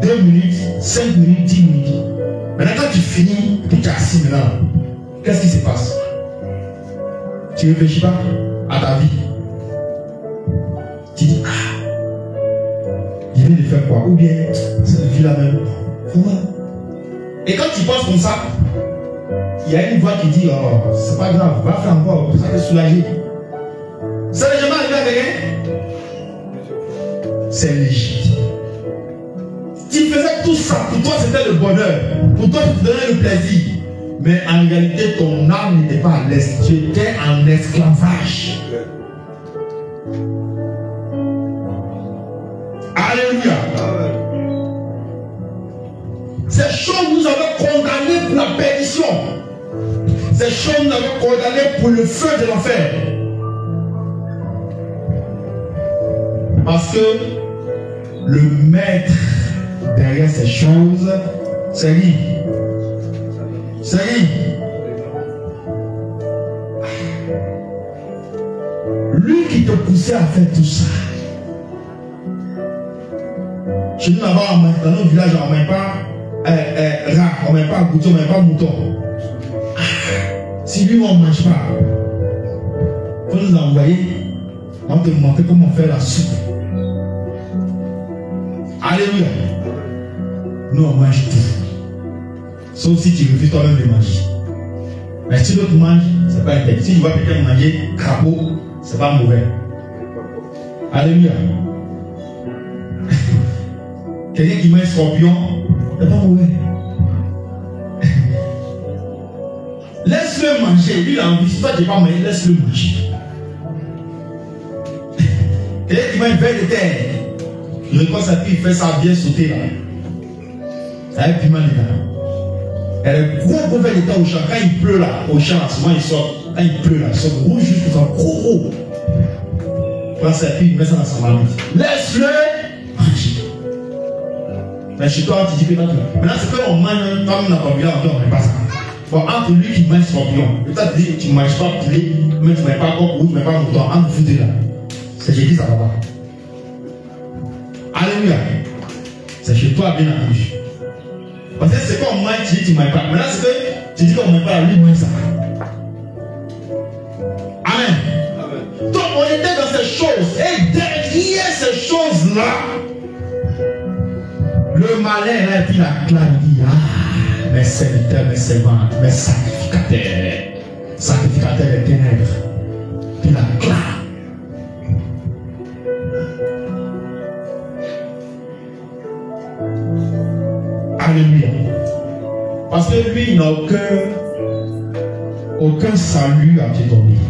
2 minutes, 5 minutes, 10 minutes. Maintenant, quand tu finis, que tu es assis maintenant, qu'est-ce qui se passe? Tu ne réfléchis pas à ta vie. Tu dis, je viens de faire quoi? Ou bien, cette vie-là même. Et quand tu penses comme ça, il y a une voix qui dit, oh, c'est pas grave, va faire encore, ça va te soulager. Ça n'est jamais arrivé à quelqu'un? C'est légitime. Tu faisais tout ça, pour toi c'était le bonheur, pour toi tu te donnais le plaisir. Mais en réalité, ton âme n'était pas à l'aise, tu étais en esclavage. Alléluia. Ces choses nous avaient condamnés pour la perdition. Ces choses nous avaient condamnés pour le feu de l'enfer. Parce que le maître derrière ces choses, c'est lui. C'est lui. Lui qui te poussait à faire tout ça. Chez nous là-bas, dans nos villages, on ne met pas rat, on ne met pas goûter, on ne met pas mouton. Si lui, on ne mange pas, il faut nous envoyer, on te montrer comment faire la soupe. Alléluia. Nous, on mange tout. Sauf si tu refuses toi-même de manger. Mais si l'autre mange, ce n'est pas interdit. Si tu vois quelqu'un manger crapaud, ce n'est pas mauvais. Alléluia. Quelqu'un qui mange scorpion, ce n'est pas mauvais. Laisse-le manger. Lui, il a envie. Si toi, tu n'es pas manger, laisse-le manger. Quelqu'un qui mange vers de terre, je regarde sa fille, il fait ça bien sauter là. Ça a un piment dedans. Elle est gros vers de terre au champ. Quand il pleut là, au champ, souvent il sort. Quand il pleut là, il sort rouge jusqu'au sang, gros. Prends sa fille, il met ça dans sa marmite. Laisse-le manger. Mais chez toi, tu dis que maintenant, c'est qu'on mange, comme dans ton village, on ne met pas ça. Bon, entre lui qui mange scorpion, peut-être que tu ne manges pas poulet, mais tu ne mets pas coq ou tu ne mets pas mouton, entre vous deux là. C'est chez qui ça va pas. Alléluia. C'est chez toi, bien entendu. Parce que c'est qu'on mange, tu dis que tu ne manges pas. Maintenant, c'est que tu dis qu'on ne mange pas, lui mange ça. Amen. Amen. Donc, on était dans ces choses. Et derrière ces choses-là, le malin là, et puis la clame dit, mes serviteurs, mes servantes, mes sacrificateurs, sacrificateurs des ténèbres. Puis la clame. Alléluia. Parce que lui, il n'a aucun salut à te donner.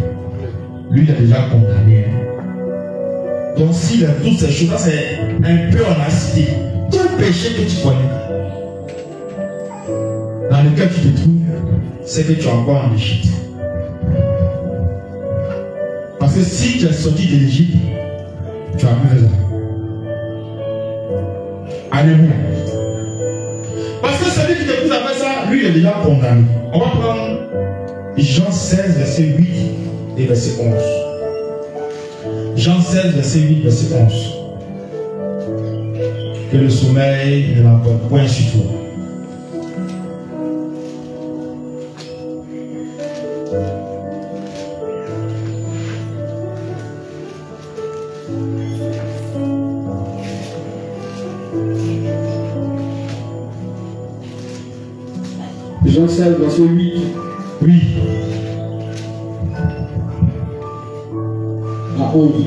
Lui, il est déjà condamné. Donc, s'il a toutes ces choses-là, c'est un peu en acide. Tout péché que tu connais, dans lequel tu te trouves, c'est que tu es encore en Égypte. Parce que si tu es sorti de l'Égypte, tu as plus raison. Alléluia. Parce que celui qui te pousse à faire ça, lui, il est déjà condamné. On va prendre Jean 16, verset 8 et verset 11. Jean 16, verset 8, verset 11. Que le sommeil ne l'emporte point sur toi. Jean 16, verset 8. Oui. À 11.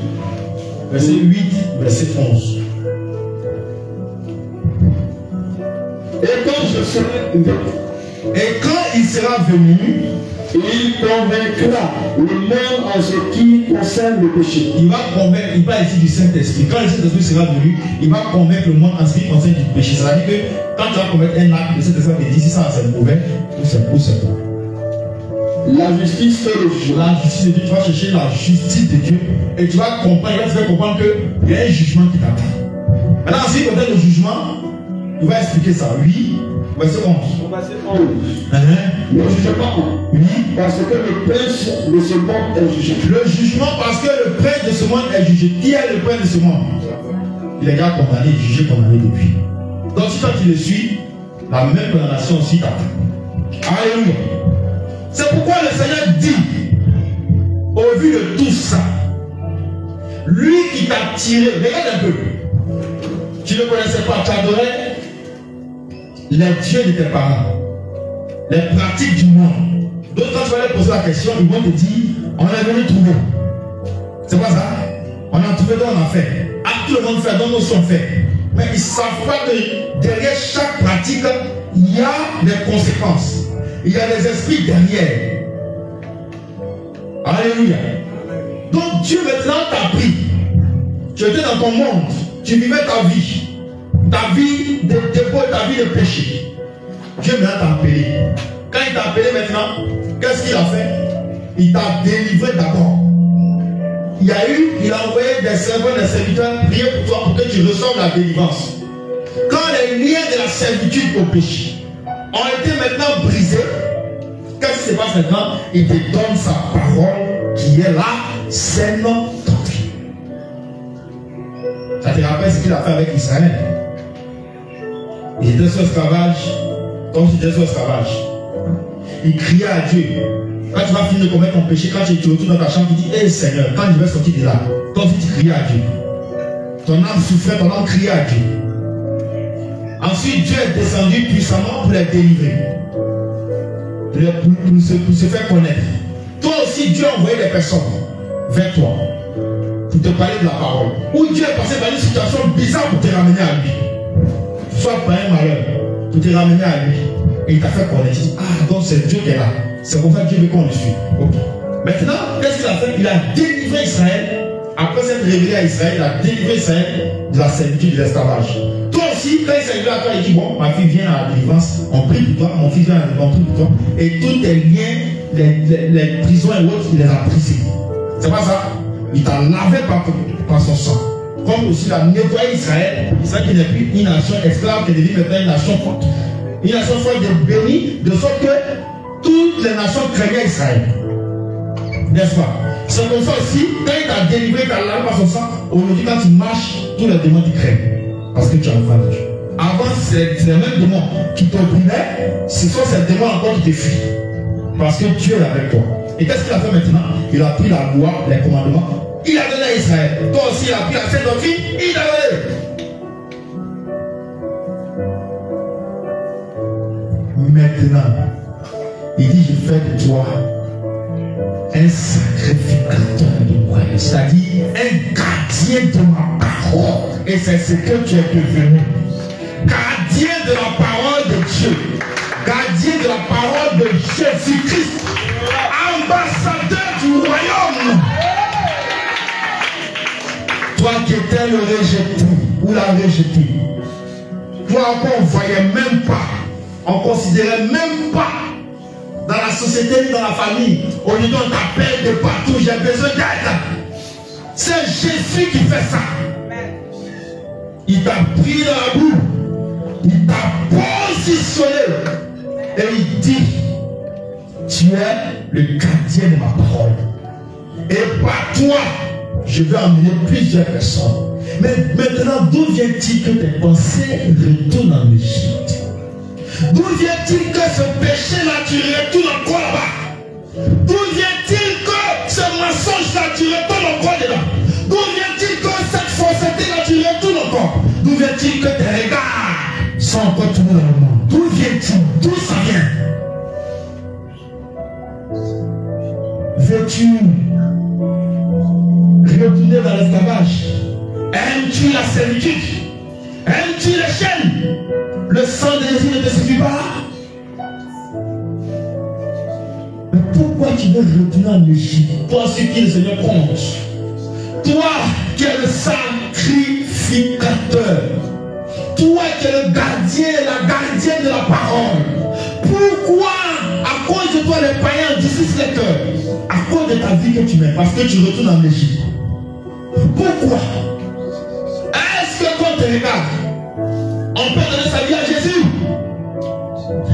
Verset 8, verset 11. Et quand je serai venu, Et quand il sera venu, il convaincra le monde en ce qui concerne le péché. il va convaincre, il parle ici du Saint-Esprit. Quand le Saint-Esprit sera venu, il va convaincre le monde en ce qui concerne du péché. C'est-à-dire que quand tu vas commettre un acte, le Saint-Esprit va te dire si ça c'est mauvais ou c'est bon. La justice fait le jugement. La justice de Dieu, tu vas chercher la justice de Dieu et tu vas comprendre, il va te faire comprendre qu'il y a un jugement qui t'attend. Maintenant, si il connaît le jugement, il va expliquer ça. Oui, verset 11. Verset 11. Uh-huh. Le jugement, Oui. parce que le prince de ce monde est jugé. Le jugement parce que le prince de ce monde est jugé. Qui est le prince de ce monde? Il est déjà condamné, jugé, condamné depuis. Donc si toi tu le suis, la même condamnation aussi t'attend. Alléluia. C'est pourquoi le Seigneur dit, au vu de tout ça, lui qui t'a tiré, regarde un peu, tu ne connaissais pas, tu adorais les dieux de tes parents, les pratiques du monde. Donc quand tu vas leur poser la question, ils vont te dire, on est venu trouver. C'est pas ça? On a trouvé, donc on a fait. Ah, tout le monde fait, donc nous sommes faits. Mais ils ne savent pas que derrière chaque pratique, il y a des conséquences. Il y a des esprits derrière. Alléluia. Donc Dieu maintenant t'a pris. Tu étais dans ton monde. Tu vivais ta vie. Ta vie de dépôt, ta vie de péché. Dieu maintenant t'a appelé. Quand il t'a appelé maintenant, qu'est-ce qu'il a fait? Il t'a délivré d'abord. Il a envoyé des servants, des serviteurs prier pour toi pour que tu reçoives la délivrance. Quand les liens de la servitude au péché ont été maintenant brisés, qu'est-ce qui se passe maintenant? Il te donne sa parole qui est la saine doctrine. Ça te rappelle ce qu'il a fait avec Israël? Il était sur esclavage, comme si il était sur esclavage. Il criait à Dieu. Quand tu vas finir de commettre ton péché, quand tu retournes dans ta chambre, tu dis, hé Seigneur, quand je vais sortir de là, toi aussi tu criais à Dieu. Ton âme souffrait, ton âme criait à Dieu. Ensuite, Dieu est descendu puissamment pour les délivrer. Pour se faire connaître. Toi aussi, Dieu a envoyé des personnes vers toi pour te parler de la parole. Ou Dieu est passé par une situation bizarre pour te ramener à lui. Soit par un malheur, pour te ramener à lui. Et il t'a fait connaître. Tu dis, ah, donc c'est Dieu qui est là. C'est pour ça que Dieu veut qu'on le suive. Ok. Maintenant, qu'est-ce qu'il a fait? Il a délivré Israël. Après s'être révélé à Israël, il a délivré Israël de la servitude de l'esclavage. Toi aussi, quand il s'est révélé à toi, il dit, bon, ma fille vient à la délivrance, on prie pour toi, mon fils vient à la délivrance, on prie pour toi. Et tous tes liens, les prisons et autres, il les a brisés. C'est pas ça? Il t'a lavé par son sang. Comme aussi il a nettoyé Israël, Israël qui n'est plus une nation esclave, qui est devenue maintenant une nation forte. Une nation forte de bénie, de sorte que toutes les nations craignaient Israël. N'est-ce pas? C'est comme ça aussi, quand il t'a délivré, il t'a lavé par son sang, aujourd'hui quand tu marches, tous les démons t'y craignent. Parce que tu as enfant de Dieu. Avant, c'est les mêmes démons qui t'opprimaient, ce sont ces démons encore qui te fuient. Parce que Dieu est avec toi. Et qu'est-ce qu'il a fait maintenant? Il a pris la loi, les commandements, il a donné à Israël. Toi aussi, il a pris la sainte doctrine, il a donné. Maintenant, il dit, je fais de toi un sacrificateur de croyance, c'est-à-dire un gardien de ma parole. Et c'est ce que tu es devenu. Gardien de la parole de Dieu. Gardien de la parole de Jésus-Christ. Ambassadeur du royaume. Toi qui étais le rejeté ou la rejetée. Toi qu'on ne voyait même pas. On ne considérait même pas. Dans la société, dans la famille. Aujourd'hui on t'appelle de partout. J'ai besoin d'aide. C'est Jésus qui fait ça. Il t'a pris dans la boue. Il t'a positionné. Et il dit, tu es le gardien de ma parole. Et par toi, je vais emmener plusieurs personnes. Mais maintenant, d'où vient-il que tes pensées retournent en Égypte? D'où vient-il que ce péché-là, tu retournes encore là-bas? D'où vient-il que ce mensonge-là, tu retournes encore dedans? D'où vient-il que cette fausseté-là, tu retournes encore? D'où vient-il que tes regards sont encore tournés dans le monde? D'où vient-il? D'où ça vient? Veux-tu retourner dans l'esclavage? Aimes-tu la servitude? Aimes-tu les chaînes? Le sang de Jésus ne te suffit pas? Mais pourquoi tu veux retourner en Égypte? Toi, ce qui le Seigneur compte. Toi qui es le sacrificateur. Toi qui es le gardien, la gardienne de la parole. Pourquoi, à cause de toi, les païens disent les cœurs? À cause de ta vie que tu mets, parce que tu retournes en Égypte. Pourquoi? Est-ce que quand tu regardes, on peut donner sa vie à Jésus?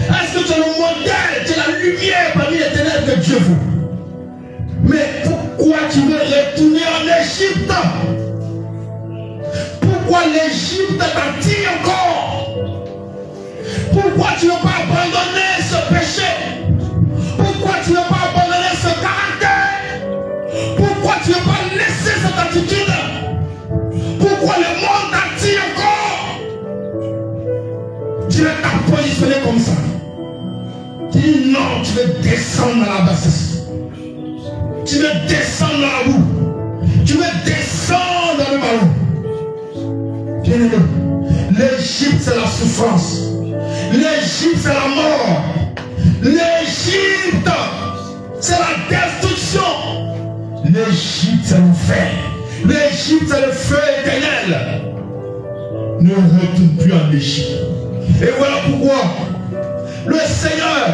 Est-ce que tu es le modèle, tu es la lumière parmi les ténèbres que Dieu veut? Mais pourquoi tu veux retourner en Égypte? Pourquoi l'Égypte t'attire encore? Pourquoi tu ne veux pas abandonner ce péché? Pourquoi tu ne veux pas abandonner ce caractère? Pourquoi tu ne veux pas laisser cette attitude? Pourquoi le monde t'attire encore? Tu veux t'as positionné comme ça. Tu dis non, tu veux descendre dans la bassesse. Tu veux descendre dans la boue. Tu veux descendre dans le ballon. Bien-aimé, l'Égypte c'est la souffrance. L'Égypte c'est la mort. L'Égypte c'est la destruction. L'Égypte c'est l'enfer. L'Égypte c'est le feu éternel. Ne retourne plus en Égypte. Et voilà pourquoi le Seigneur,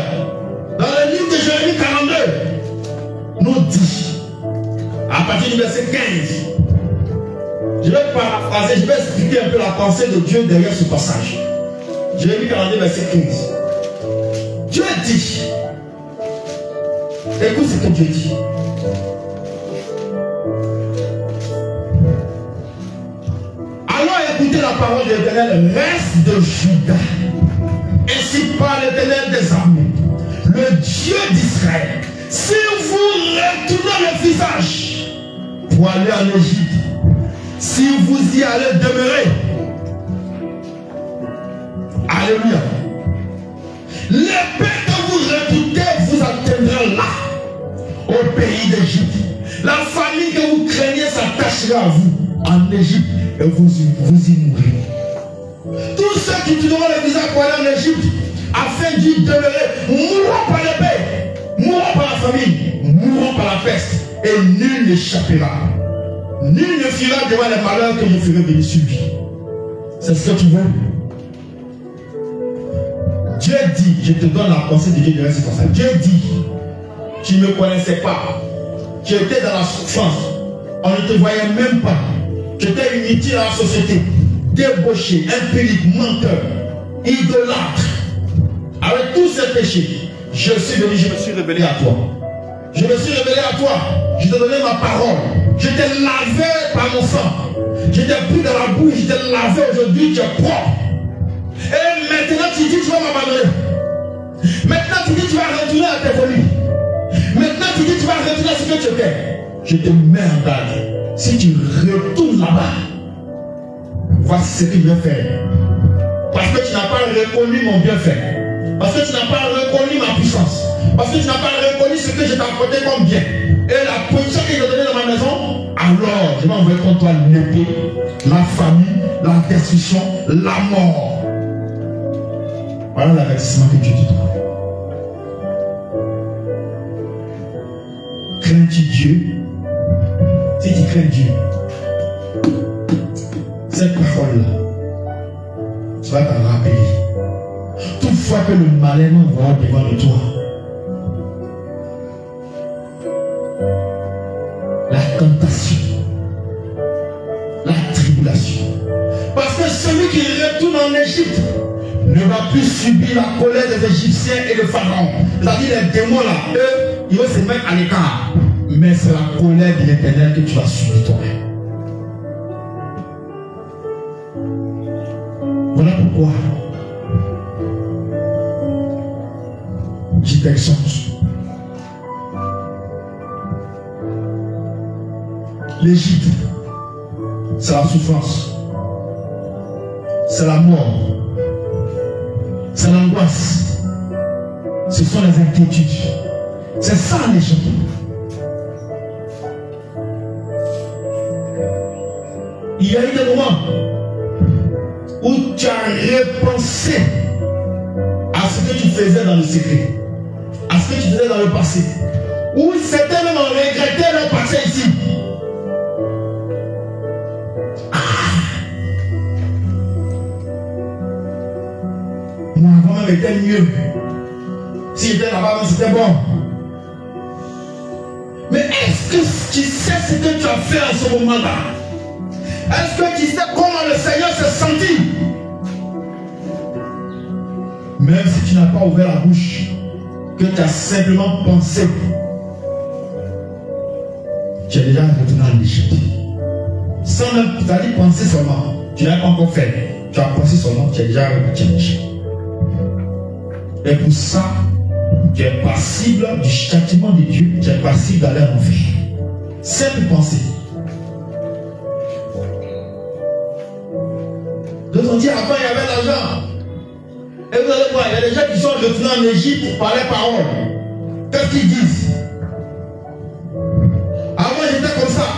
dans le livre de Jérémie 42, nous dit, à partir du verset 15, je vais paraphraser, je vais expliquer un peu la pensée de Dieu derrière ce passage. Jérémie 42, verset 15. Dieu dit, écoute ce que Dieu dit. Alors écoutez la parole de l'Éternel, reste de Juda. Ainsi parle l'Éternel des armées, le Dieu d'Israël. Si vous retournez le visage pour aller en Égypte, si vous y allez demeurer, alléluia, l'épée que vous redoutez vous atteindra là, au pays d'Égypte. La famille que vous craignez s'attachera à vous en Égypte et vous y mourrez. Tous ceux qui tourneront le visage pour aller en Égypte afin d'y demeurer mourront par l'épée, mourront par la famine, mourront par la peste, et nul n'échappera. Nul ne fuira devant les malheurs que je ferai venir sur lui. C'est ce que tu veux? Dieu dit, je te donne la pensée de Dieu derrière ce passage. Dieu dit, tu ne me connaissais pas, tu étais dans la souffrance, on ne te voyait même pas, tu étais inutile à la société, débauché, impérique, menteur, idolâtre. Avec tous ces péchés, je suis venu, je me suis révélé à toi. Je me suis révélé à toi. Je t'ai donné ma parole. Je t'ai lavé par mon sang. Je t'ai pris dans la bouche, je t'ai lavé aujourd'hui, tu es propre. Et maintenant tu dis tu vas m'abandonner. Maintenant tu dis tu vas retourner à tes folies. Maintenant tu dis tu vas retourner à ce que tu étais. Je te mets en garde. Si tu retournes là-bas, voici ce que je vais faire. Parce que tu n'as pas reconnu mon bienfait. Parce que tu n'as pas reconnu ma puissance. Parce que tu n'as pas reconnu ce que je t'ai apporté comme bien. Et la position que je t'ai donnée dans ma maison, alors je vais envoyer contre toi l'épée, la famine, la destruction, la mort. Voilà l'avertissement que Dieu te donne. Crains-tu Dieu? Si tu crains Dieu, cette parole-là, tu vas t'en rappeler. Toutefois que le malin va devant de toi, la tentation, la tribulation. Parce que celui qui retourne en Égypte ne va plus subir la colère des Égyptiens et le Pharaon. C'est-à-dire les démons là, eux, ils vont se mettre à l'écart. Mais c'est la colère de l'Éternel que tu vas subir toi-même. Voilà pourquoi je t'exhorte. L'Égypte, c'est la souffrance, c'est la mort, c'est l'angoisse, ce sont les inquiétudes. C'est ça l'Égypte. Il y a eu des moments où tu as repensé à ce que tu faisais dans le secret, à ce que tu faisais dans le passé, où certains même ont regretté leur passé ici. Moi avant même était mieux. Si j'étais là-bas, c'était bon. Mais est-ce que tu sais ce que tu as fait en ce moment-là? Est-ce que tu sais comment le Seigneur s'est senti? Même si tu n'as pas ouvert la bouche, que tu as simplement pensé, tu es déjà retourné en Égypte. Sans même, tu as dit penser seulement, tu n'as pas encore fait. Tu as pensé seulement, tu es déjà reparti en Égypte. Et pour ça, tu es passible du châtiment de Dieu, tu es passible d'aller en enfer. Simple pensée. D'autres ont dit avant il y avait l'argent. Et vous allez voir, il y a des gens qui sont retournés en Égypte par les paroles. Qu'est-ce qu'ils disent? Avant j'étais comme ça.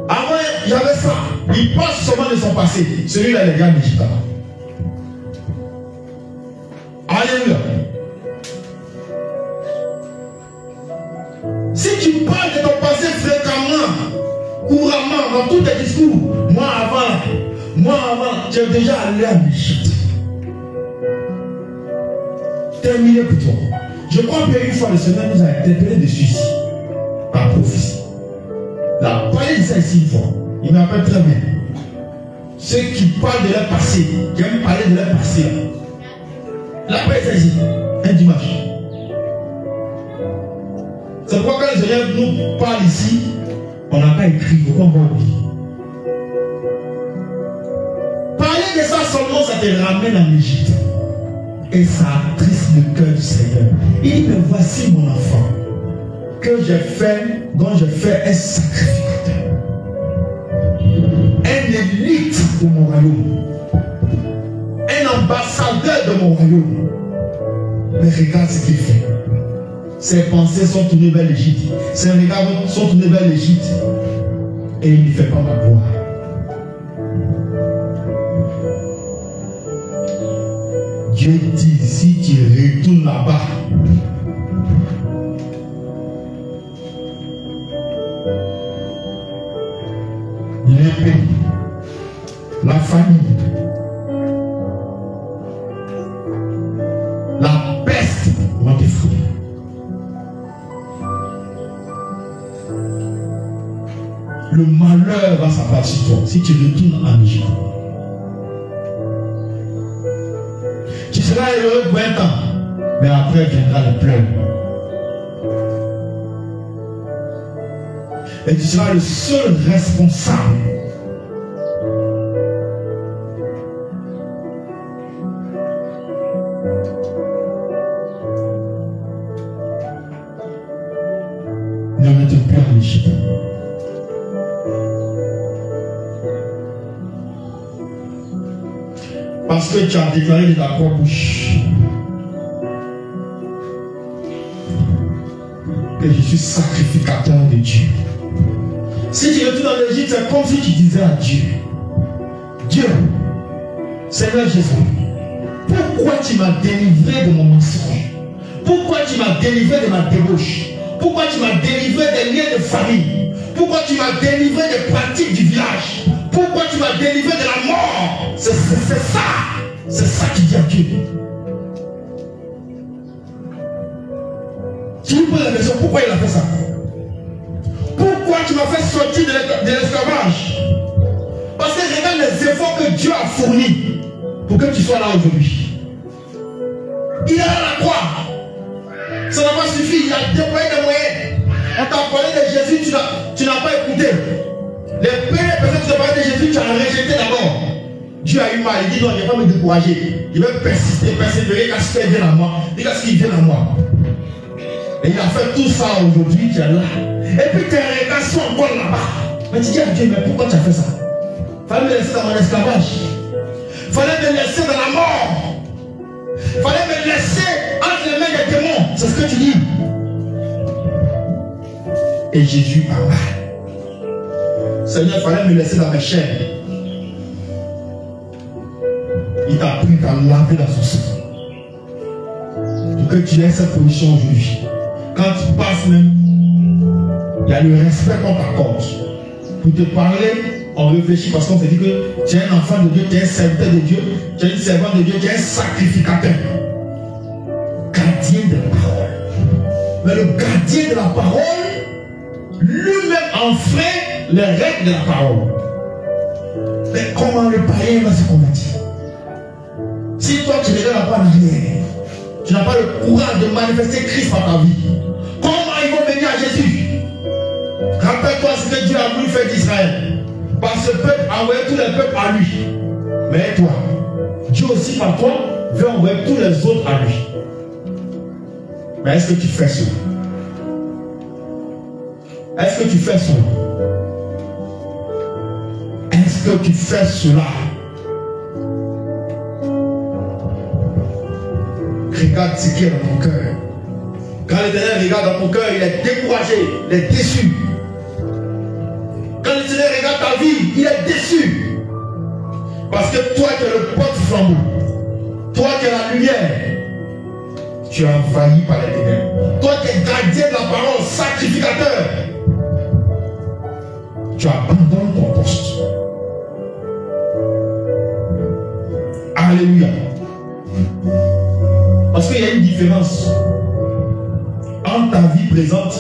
Avant j'avais ça. Ils parlent seulement de son passé. Celui-là il est en Égypte. Alléluia. Si tu parles de ton passé fréquemment, couramment, dans tous tes discours, moi avant, tu es déjà allé en Égypte. Terminé pour toi. Je crois qu'une fois le Seigneur nous a interpellé dessus ici, par prophétie. Il a parlé de ça ici une fois. Il me rappelle très bien. Ceux qui parlent de leur passé, qui aiment parler de leur passé, la paix est ici, un dimanche. C'est pourquoi quand le Seigneur nous parle ici, on n'a pas écrit, pourquoi on va oublier? Parler de ça seulement, ça te ramène en Égypte. Et ça attriste le cœur du Seigneur. Il dit, mais voici mon enfant, que j'ai fait, dont j'ai fait un sacrificateur. Un élite de mon royaume. Un ambassadeur de mon royaume. Mais regarde ce qu'il fait. Ses pensées sont tournées vers l'Égypte. Ses regards sont tournés vers l'Égypte. Et il ne fait pas ma gloire. Dieu dit, si tu retournes là-bas, l'épée, la famille, la peste vont t'effrayer. Le malheur va s'abattre sur toi si tu retournes en Égypte. Tu seras heureux pour un temps, mais après viendra le pleurs. Et tu seras le seul responsable. Ne retourne plus en Égypte. Parce que tu as déclaré de ta propre bouche que je suis sacrificateur de Dieu. Si tu retournes en Égypte, c'est comme si tu disais à Dieu, Dieu, Seigneur Jésus, pourquoi tu m'as délivré de mon mensonge? Pourquoi tu m'as délivré de ma débauche? Pourquoi tu m'as délivré des liens de famille? Pourquoi tu m'as délivré des pratiques du village? Pourquoi tu m'as délivré de la mort? C'est ça. C'est ça qui dit à Dieu. Tu lui poses la question, pourquoi il a fait ça? Pourquoi tu m'as fait sortir de l'esclavage? Parce que regarde les efforts que Dieu a fournis pour que tu sois là aujourd'hui. Il est à la croix. Ça n'a pas suffi, il a déployé des moyens. On t'a parlé de Jésus, tu n'as pas écouté. Les premières personnes qui t'ont parlé de Jésus, tu as rejeté d'abord. Dieu a eu mal, il dit non, il ne va pas me décourager. Il va persister, persévérer, qu'à ce qu'il vienne à moi. Dis à ce qu'il vienne à moi. Et il a fait tout ça aujourd'hui, tu es là. Et puis tes regards sont encore là-bas. Mais tu dis à Dieu, mais pourquoi tu as fait ça? Fallait me laisser dans mon esclavage. Fallait me laisser dans la mort. Fallait me laisser entre les mains des démons. C'est ce que tu dis. Et Jésus parla. Seigneur, fallait me laisser dans mes chaînes. Il t'a pris, t'a lavé dans son sang. Pour que tu aies cette position aujourd'hui. Quand tu passes même, il y a le respect qu'on t'accorde. Pour te parler, on réfléchit parce qu'on se dit que tu es un enfant de Dieu, tu es un serviteur de Dieu, tu es une servante de Dieu, tu es un sacrificateur. Gardien de la parole. Mais le gardien de la parole, lui-même enfreint les règles de la parole. Mais comment le païen va se convertir? Si toi tu regardes pas en arrière, tu n'as pas le courage de manifester Christ par ta vie, comment ils vont venir à Jésus? Rappelle-toi ce que Dieu a voulu faire d'Israël. Par ce peuple, envoyer tous les peuples à lui. Mais toi, Dieu aussi par toi veut envoyer tous les autres à lui. Mais est-ce que tu fais cela? Est-ce que tu fais cela? Est-ce que tu fais cela? Regarde ce qui est dans ton cœur. Quand l'Éternel regarde dans ton cœur, il est découragé, il est déçu. Quand l'Éternel regarde ta vie, il est déçu. Parce que toi qui es le porte-flambeau, toi qui es la lumière, tu es envahi par les ténèbres. Toi qui es gardien de la parole, sacrificateur, tu abandonnes ton poste. Alléluia. Parce qu'il y a une différence entre ta vie présente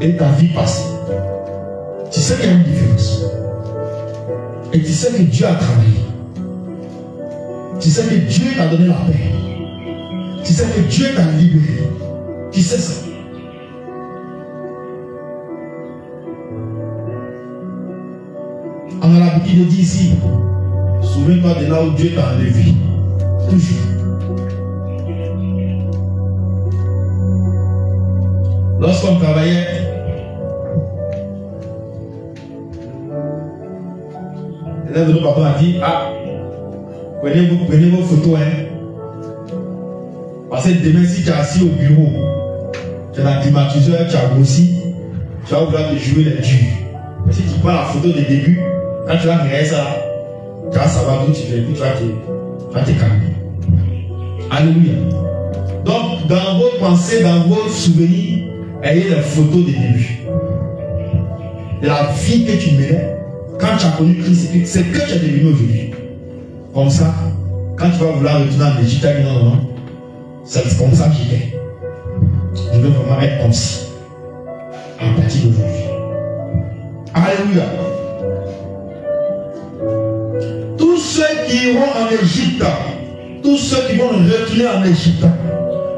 et ta vie passée. Tu sais qu'il y a une différence. Et tu sais que Dieu a travaillé. Tu sais que Dieu t'a donné la paix. Tu sais que Dieu t'a libéré. Tu sais ça. On a l'habitude de dire ici, souviens-toi de là où Dieu t'a enlevé. Toujours. Lorsqu'on travaillait, l'un de nos papas a dit, ah, prenez vos photos, hein. Parce que demain, si tu es assis au bureau, tu es dans le climatiseur, tu as grossi, tu vas vouloir te jouer les durs. Mais si tu prends la photo de début, quand tu vas regarder ça, tu vas savoir d'où tu viens, puis tu vas te calmer. Alléluia. Donc, dans vos pensées, dans vos souvenirs, ayez les photos de début. De la vie que tu menais, quand tu as connu Christ, c'est que tu es devenu aujourd'hui. Comme ça, quand tu vas vouloir retourner en Égypte, tu as dit non, non, non. C'est comme ça que j'étais. Je veux vraiment être comme ça. À partir d'aujourd'hui. Alléluia. Tous ceux qui iront en Égypte, tous ceux qui vont retourner en Égypte,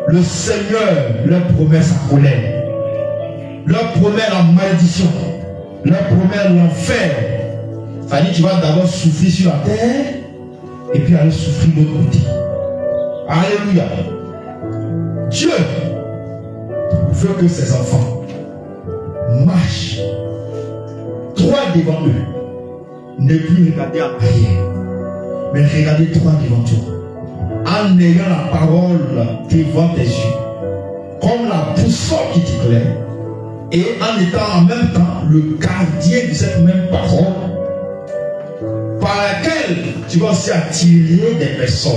le Seigneur leur promet sa colère. Leur promet la malédiction. Leur promet l'enfer. Ça dit, tu vas d'abord souffrir sur la terre et puis aller souffrir de l'autre côté. Alléluia. Dieu veut que ses enfants marchent droit devant eux. Ne plus regarder en arrière, mais regarder droit devant toi. En ayant la parole devant tes yeux, comme la boussole qui t'éclaire, et en étant en même temps le gardien de cette même parole, par laquelle tu vas aussi attirer des personnes.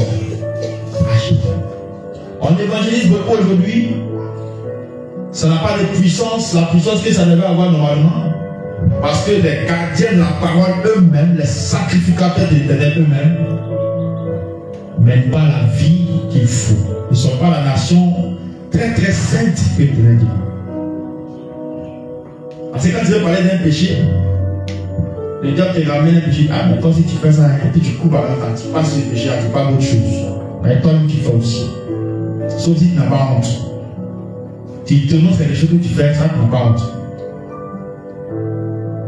On évangélise beaucoup aujourd'hui, ça n'a pas de puissance, la puissance que ça devait avoir normalement, parce que les gardiens de la parole eux-mêmes, les sacrificateurs de l'Éternel eux-mêmes, mènent pas la vie qu'il faut. Ils ne sont pas la nation très très sainte que l'Éternel dit. Parce que quand tu veux parler d'un péché, le diable te ramène un péché. Ah, mais toi si tu fais ça, et puis tu coupes avec quand tu passes le péché, tu parles d'autre chose. Mais toi-même tu fais aussi. Sauf si tu n'as pas honte. Tu te montres quelque chose que tu fais, ça tu n'as pas honte.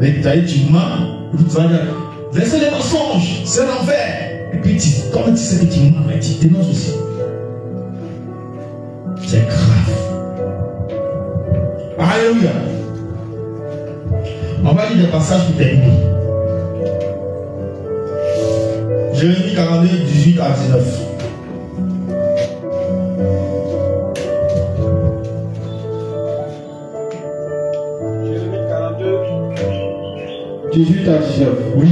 Mais tu mens, tu vas dire, C'est des mensonges, c'est l'enfer. Et puis, comme tu sais que tu mens, mais tu dénonces aussi. C'est grave. Alléluia. On va lire des passages pour terminer. Jérémie 42, 18 à 19. Jérémie 42, 18 à 19. Oui.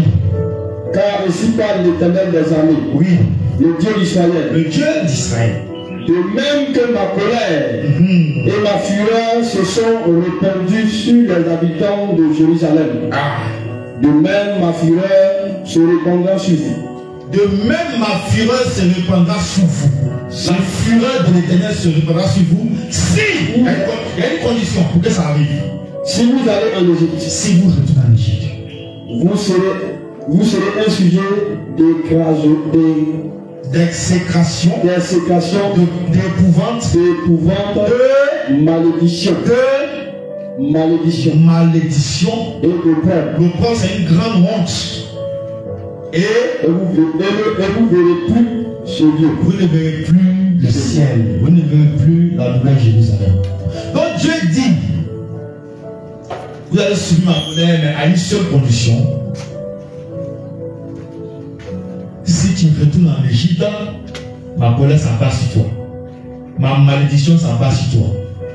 Car ainsi parle l'Éternel des armées, Oui. le Dieu d'Israël. Le Dieu d'Israël. De même que ma colère et ma fureur se sont répandues sur les habitants de Jérusalem, de même ma fureur se répandra sur vous. De même ma fureur se répandra sur vous. La fureur de l'Éternel se répandra sur vous. Si il y a une condition pour que ça arrive. Si vous allez en Égypte, Si vous retournez en Égypte, vous serez un sujet d'exécration, d'épouvante, de malédiction, malédiction. et de peur. L'opprobre, c'est une grande honte. Et vous ne verrez plus ce Dieu. vous ne verrez plus le ciel. Vous ne verrez plus la nouvelle Jérusalem. Donc Dieu dit, vous allez subir ma colère, mais à une seule condition. Si tu retournes en Égypte, ma colère s'abat sur toi. Ma malédiction s'abat sur toi.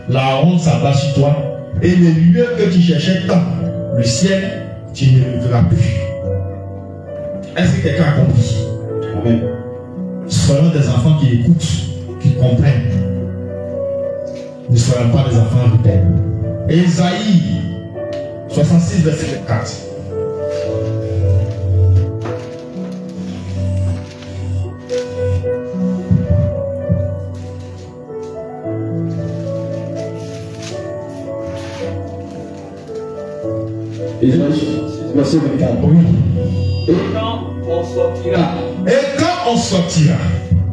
La honte s'abat sur toi. Et le lieu que tu cherchais tant, le ciel, tu ne le verras plus. Est-ce que quelqu'un a compris? Amen. Soyons des enfants qui écoutent, qui comprennent. Ne soyons pas des enfants rebelles. Ésaïe 66, verset 4. Verset 24. Oui. Et quand on sortira,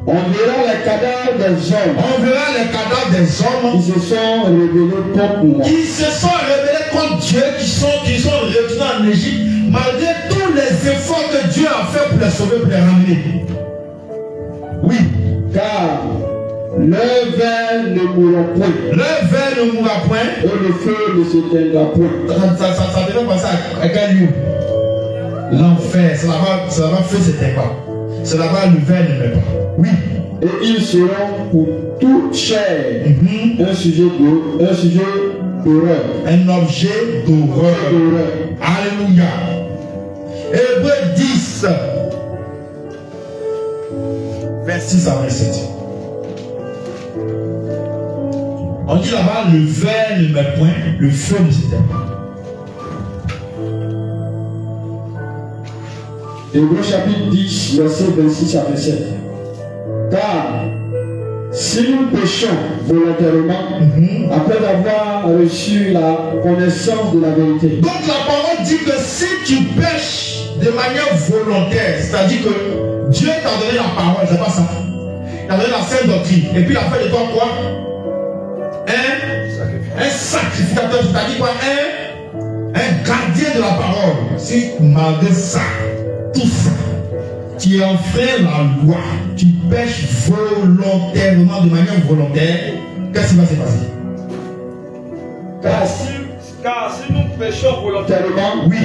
On verra les cadavres des hommes on verra les cadavres des hommes qui se sont rebellés contre moi. qui se sont rebellés contre Dieu, qui sont retournés en Égypte, malgré tous les efforts que Dieu a fait pour les sauver, pour les ramener. Oui. Car leur ver ne mourra point, Le ver ne mourra point. et le feu ne s'éteindra point. Ça devait passer à quel lieu? L'enfer. C'est là-bas, feu s'éteint pas. C'est là-bas, le ver ne meurt pas. Oui. Et ils seront pour toute chair un sujet d'horreur. Un objet d'horreur. Alléluia. Hébreux 10, 26 à 27. On dit là-bas, le ver ne meurt point, le feu ne s'éteint pas. Hébreux chapitre 10, verset 26 à 27. Car si nous péchons volontairement, après avoir reçu la connaissance de la vérité, Donc la parole dit que si tu pêches de manière volontaire, c'est-à-dire que Dieu t'a donné la parole, c'est pas ça. Il t'a donné la sainte doctrine. Et puis il a fait de toi quoi? Un sacrificateur, c'est-à-dire quoi? Un gardien de la parole. Si malgré ça, tout ça, tu enfreins la loi, tu pêches volontairement, de manière volontaire, qu'est-ce qui va se passer? car si nous péchons volontairement, oui,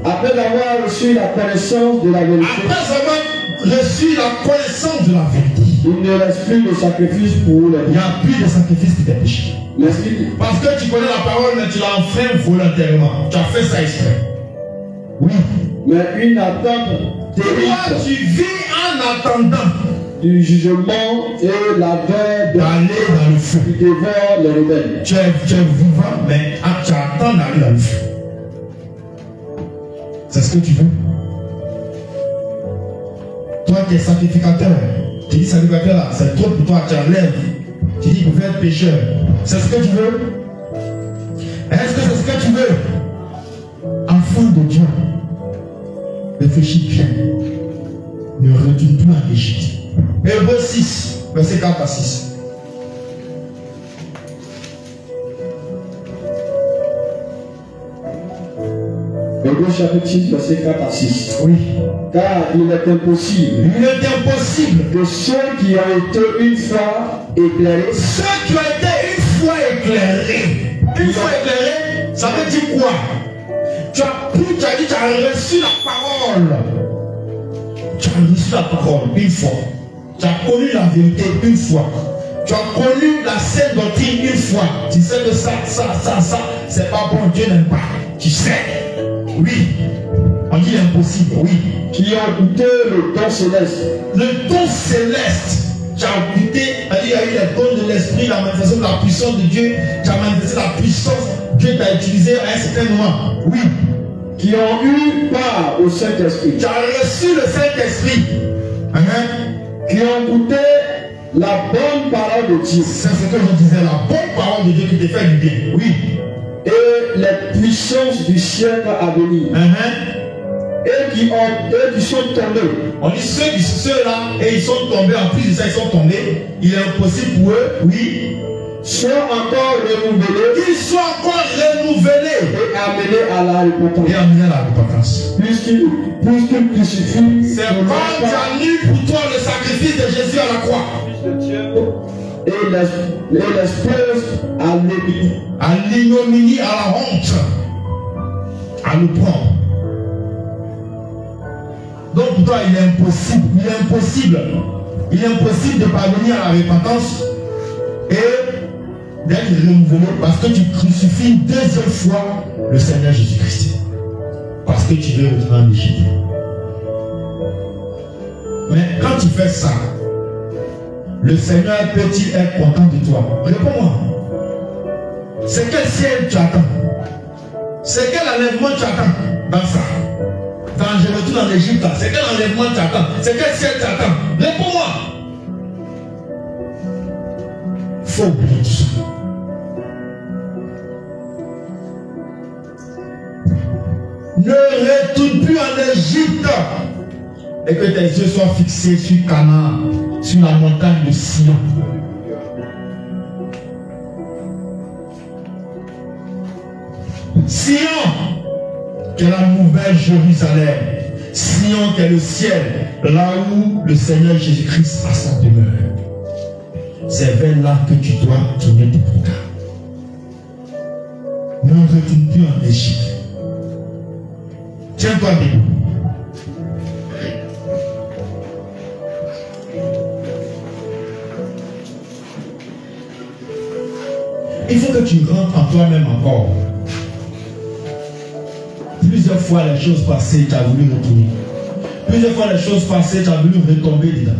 après avoir reçu la connaissance de la vérité, après avoir reçu la connaissance de la vérité, il ne reste plus de sacrifice pour les il n'y a plus de sacrifice pour tes péchés. Parce que tu connais la parole, mais tu l'as enfreint volontairement. Tu as fait ça exprès. Oui. Mais une attente terrible. Toi, tu vis en attendant du jugement et la veille d'aller dans le feu. Tu dévores les rebelles. Tu es vivant, mais tu attends d'aller dans le feu. C'est ce que tu veux. Toi qui es sacrificateur, tu dis sacrificateur là, c'est trop pour toi, tu enlèves. Tu dis pour faire pécheur. C'est ce que tu veux? Est-ce que c'est ce que tu veux? Enfant de Dieu, réfléchis bien. Ne retourne plus en Égypte. Hébreux 6, verset 4 à 6. Hébreux chapitre 6, verset 4 à 6. Oui. Car il est impossible. Il est impossible que ceux qui ont été une fois éclairés. Ceux qui ont été une fois éclairés. Une fois éclairés, ça veut dire quoi? Tu as dit, tu as reçu la parole. Tu as reçu la parole une fois. Tu as connu la vérité une fois. Tu as connu la sainte doctrine une fois. Tu sais que ça, c'est pas bon, Dieu n'aime pas. Tu sais. Oui. On dit impossible, oui. Qui ont goûté le don céleste. Le don céleste. Tu as goûté, il y a eu les dons de l'esprit, la manifestation de la puissance de Dieu. Tu as manifesté la puissance. Dieu t'a utilisé à un certain moment. Oui. Qui ont eu part au Saint-Esprit. Tu as reçu le Saint-Esprit. Qui ont goûté la bonne parole de Dieu. C'est ce que je disais, la bonne parole de Dieu qui te fait du bien. Oui. Et les puissances du siècle à venir. Et qui sont tombés. On dit ceux-là, et ils sont tombés, en plus de ça, ils sont tombés. Il est impossible pour eux, oui. Sont encore renouvelés. Ils sont encore renouvelés. Et amenés à la repentance. Et amenés à la repentance. Puisqu'ils crucifient. C'est quand tu as lu pour toi le sacrifice de Jésus à la croix. Et l'expose à l'ignominie, à la honte. À le prendre. Donc pour toi, il est impossible de parvenir à la repentance et d'être renouvelé parce que tu crucifies une deuxième fois le Seigneur Jésus-Christ. Parce que tu veux retourner en Égypte. Mais quand tu fais ça, le Seigneur peut-il être content de toi? Réponds-moi. C'est quel ciel tu attends? C'est quel enlèvement tu attends dans ça? Quand je retourne en Égypte, c'est quel enlèvement tu attends? C'est quel ciel tu attends? Réponds-moi. Faut oublier tout ça. Ne retourne plus en Égypte et que tes yeux soient fixés sur Canaan, sur la montagne de Sion. Sion, qui est la nouvelle Jérusalem. Sion, qui est le ciel, là où le Seigneur Jésus-Christ a sa demeure. C'est vers là que tu dois tourner tes regards. Ne retourne plus en Égypte. Tiens-toi debout. Il faut que tu rentres en toi-même encore. Plusieurs fois les choses passées, tu as voulu retourner. Plusieurs fois les choses passées, tu as voulu retomber dedans.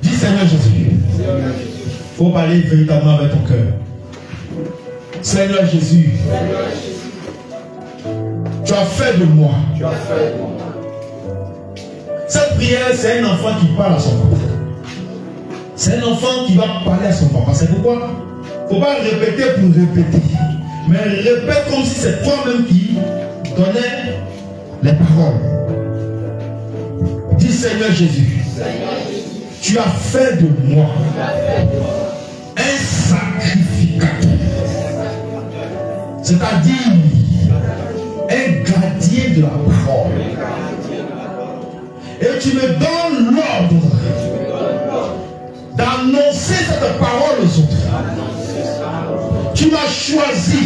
Dis Seigneur Jésus. Il faut parler véritablement avec ton cœur. Seigneur Jésus. Tu as fait de moi. Cette prière, c'est un enfant qui parle à son papa. C'est un enfant qui va parler à son papa. C'est pourquoi il ne faut pas répéter pour répéter. Mais répète comme si c'est toi-même qui donnais les paroles. Dis Seigneur Jésus, tu as fait de moi un sacrificateur. C'est-à-dire un gardien de la parole. Et tu me donnes l'ordre d'annoncer cette parole aux autres. Tu m'as choisi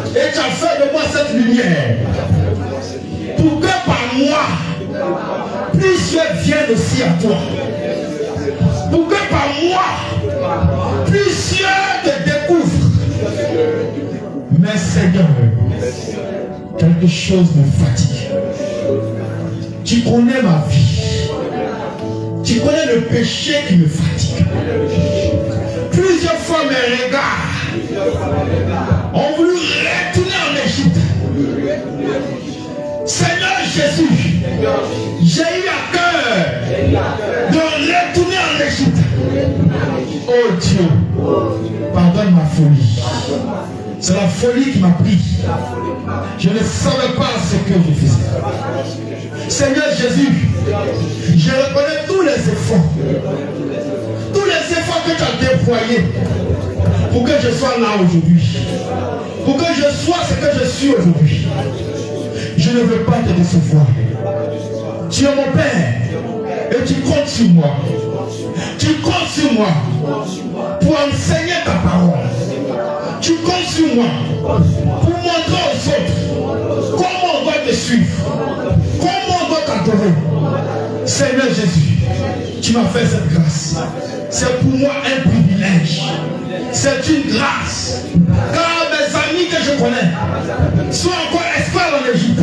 et tu as fait de moi cette lumière pour que par moi, plusieurs viennent aussi à toi. Pour que par moi, plusieurs te découvrent. Mais Seigneur, quelque chose me fatigue. Tu connais ma vie. Tu connais le péché qui me fatigue. Plusieurs fois mes regards ont voulu retourner en Égypte. Seigneur Jésus, j'ai eu à cœur de retourner en Égypte. Oh Dieu, pardonne ma folie. C'est la folie qui m'a pris. Je ne savais pas ce que je faisais. Seigneur Jésus, je reconnais tous les efforts. Tous les efforts que tu as déployés pour que je sois là aujourd'hui. Pour que je sois ce que je suis aujourd'hui. Je ne veux pas te décevoir. Tu es mon Père et tu comptes sur moi. Tu comptes sur moi pour enseigner ta parole. Tu comptes sur moi pour montrer aux autres comment on doit te suivre, comment on doit t'adorer. Seigneur Jésus, tu m'as fait cette grâce. C'est pour moi un privilège. C'est une grâce. Car mes amis que je connais sont encore esclaves en Égypte.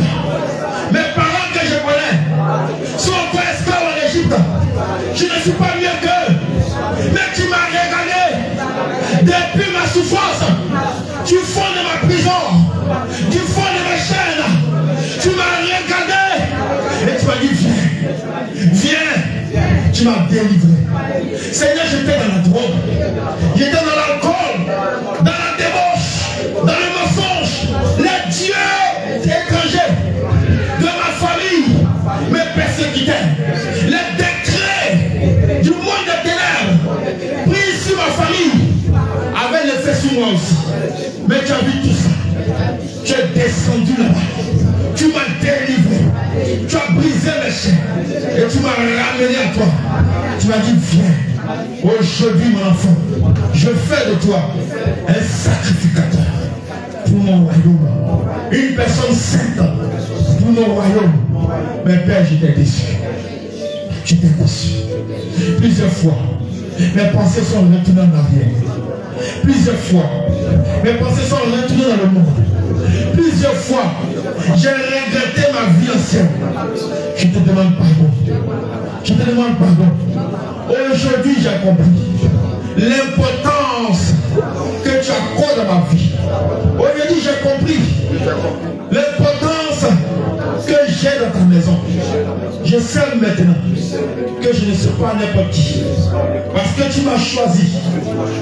Mes parents que je connais sont encore esclaves en Égypte. Je ne suis pas mieux qu'eux. Mais tu m'as regardé depuis ma souffrance. Tu fonds de ma prison. Tu fonds de mes chaînes. Tu m'as regardé. Et tu m'as dit viens. Viens. Tu m'as délivré. Seigneur, j'étais dans la drogue. J'étais dans l'alcool. Dans la débauche. Dans le mensonge. Les dieux étrangers de ma famille me persécutaient. Les décrets du monde des ténèbres pris sur ma famille avaient l'effet sur moi aussi. Mais tu as vu tout ça. Tu es descendu là-bas. Tu m'as délivré. Tu as brisé mes chaînes. Et tu m'as ramené à toi. Tu m'as dit viens. Aujourd'hui mon enfant, je fais de toi un sacrificateur pour mon royaume. Une personne sainte pour mon royaume. Mais Père, j'étais déçu. J'étais déçu. Plusieurs fois, mes pensées sont retournées en arrière. Plusieurs fois, mes pensées sont retournées dans le monde. Plusieurs fois, j'ai regretté ma vie ancienne. Je te demande pardon. Je te demande pardon. Aujourd'hui, j'ai compris l'importance que tu accordes à ma vie. Aujourd'hui, j'ai compris l'importance que j'ai dans ta maison. Je sais maintenant que je ne suis pas n'importe qui. Parce que tu m'as choisi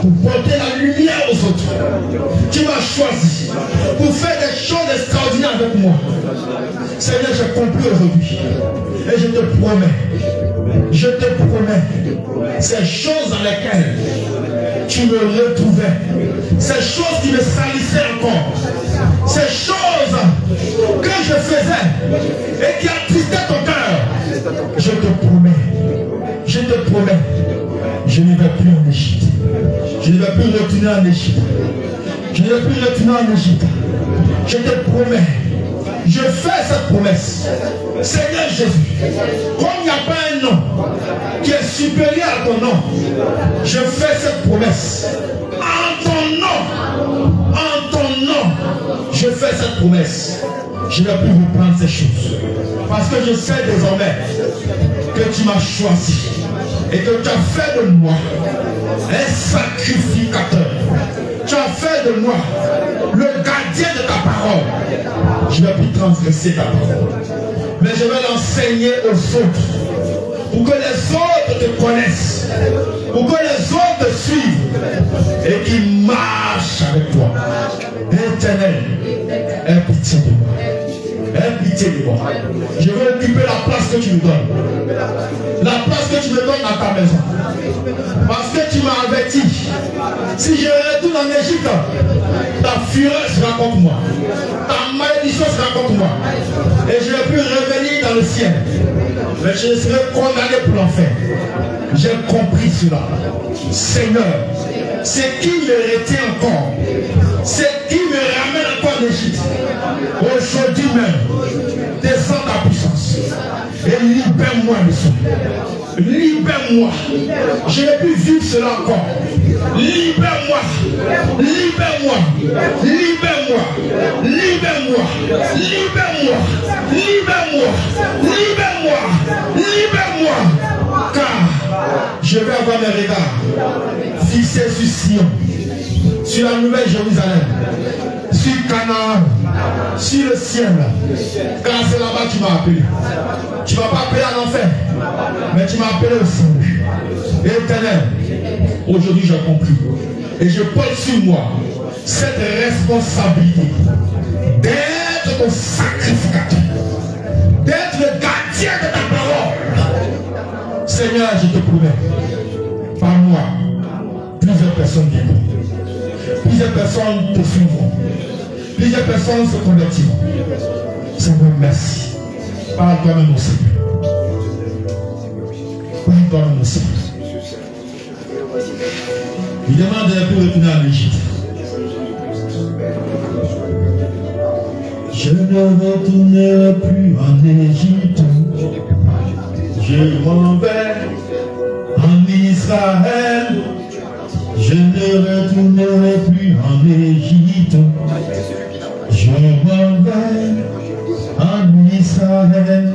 pour porter la lumière aux autres. Tu m'as choisi pour faire des choses extraordinaires avec moi. Seigneur, j'ai compris aujourd'hui. Et je te promets, ces choses dans lesquelles tu me retrouvais, ces choses qui me salissaient encore, ces choses que je faisais et qui attristaient ton cœur, je te promets, je ne vais plus en Égypte. Je ne vais plus retourner en Égypte. Je ne vais plus retourner en Égypte. Je te promets. Je fais cette promesse. Seigneur Jésus, comme il n'y a pas un nom qui est supérieur à ton nom, je fais cette promesse. En ton nom, je fais cette promesse. Je ne vais plus reprendre ces choses. Parce que je sais désormais que tu m'as choisi et que tu as fait de moi un sacrificateur. Tu as fait de moi le gardien de ta parole. Je ne vais plus transgresser ta parole. Mais je vais l'enseigner aux autres. Pour que les autres te connaissent. Pour que les autres te suivent. Et qu'ils marchent avec toi. Éternel, aie pitié de moi. Aie pitié de moi. Je veux occuper la place que tu me donnes. La place que tu me donnes dans ta maison. Parce que tu m'as averti. Si je retourne en Égypte, ta fureur sera contre moi. Ta malédiction sera contre moi. Et je ne vais plus revenir dans le ciel. Mais je serai condamné pour l'enfer. J'ai compris cela. Seigneur, c'est qui me retient encore. C'est qui me ramène encore en Égypte. Aujourd'hui même, descends ta puissance. Et libère-moi de ça. Libère-moi. Je n'ai plus vivre cela encore. Libère-moi. Libère-moi. Libère-moi. Libère-moi. Libère-moi. Libère-moi. Libère-moi. Libère-moi. Car je vais avoir mes regards fixés sur Sion, sur la nouvelle Jérusalem, sur Canaan, sur le ciel. Car c'est là-bas que tu m'as appelé. Tu ne m'as pas appelé à l'enfer, mais tu m'as appelé au salut. Éternel, aujourd'hui j'ai compris. Et je porte sur moi cette responsabilité d'être ton sacrificateur, d'être le gardien de ta parole. Seigneur, je te promets, par moi, plusieurs personnes viendront. Plusieurs personnes te suivront. Plusieurs personnes se convertiront. Seigneur, merci. Par toi-même aussi. Par toi-même aussi. Il demande un peu de retourner en Égypte. Je ne retournerai plus en Égypte. Je m'en vais en Israël. Je ne retournerai plus en Égypte. Je m'en vais en Israël.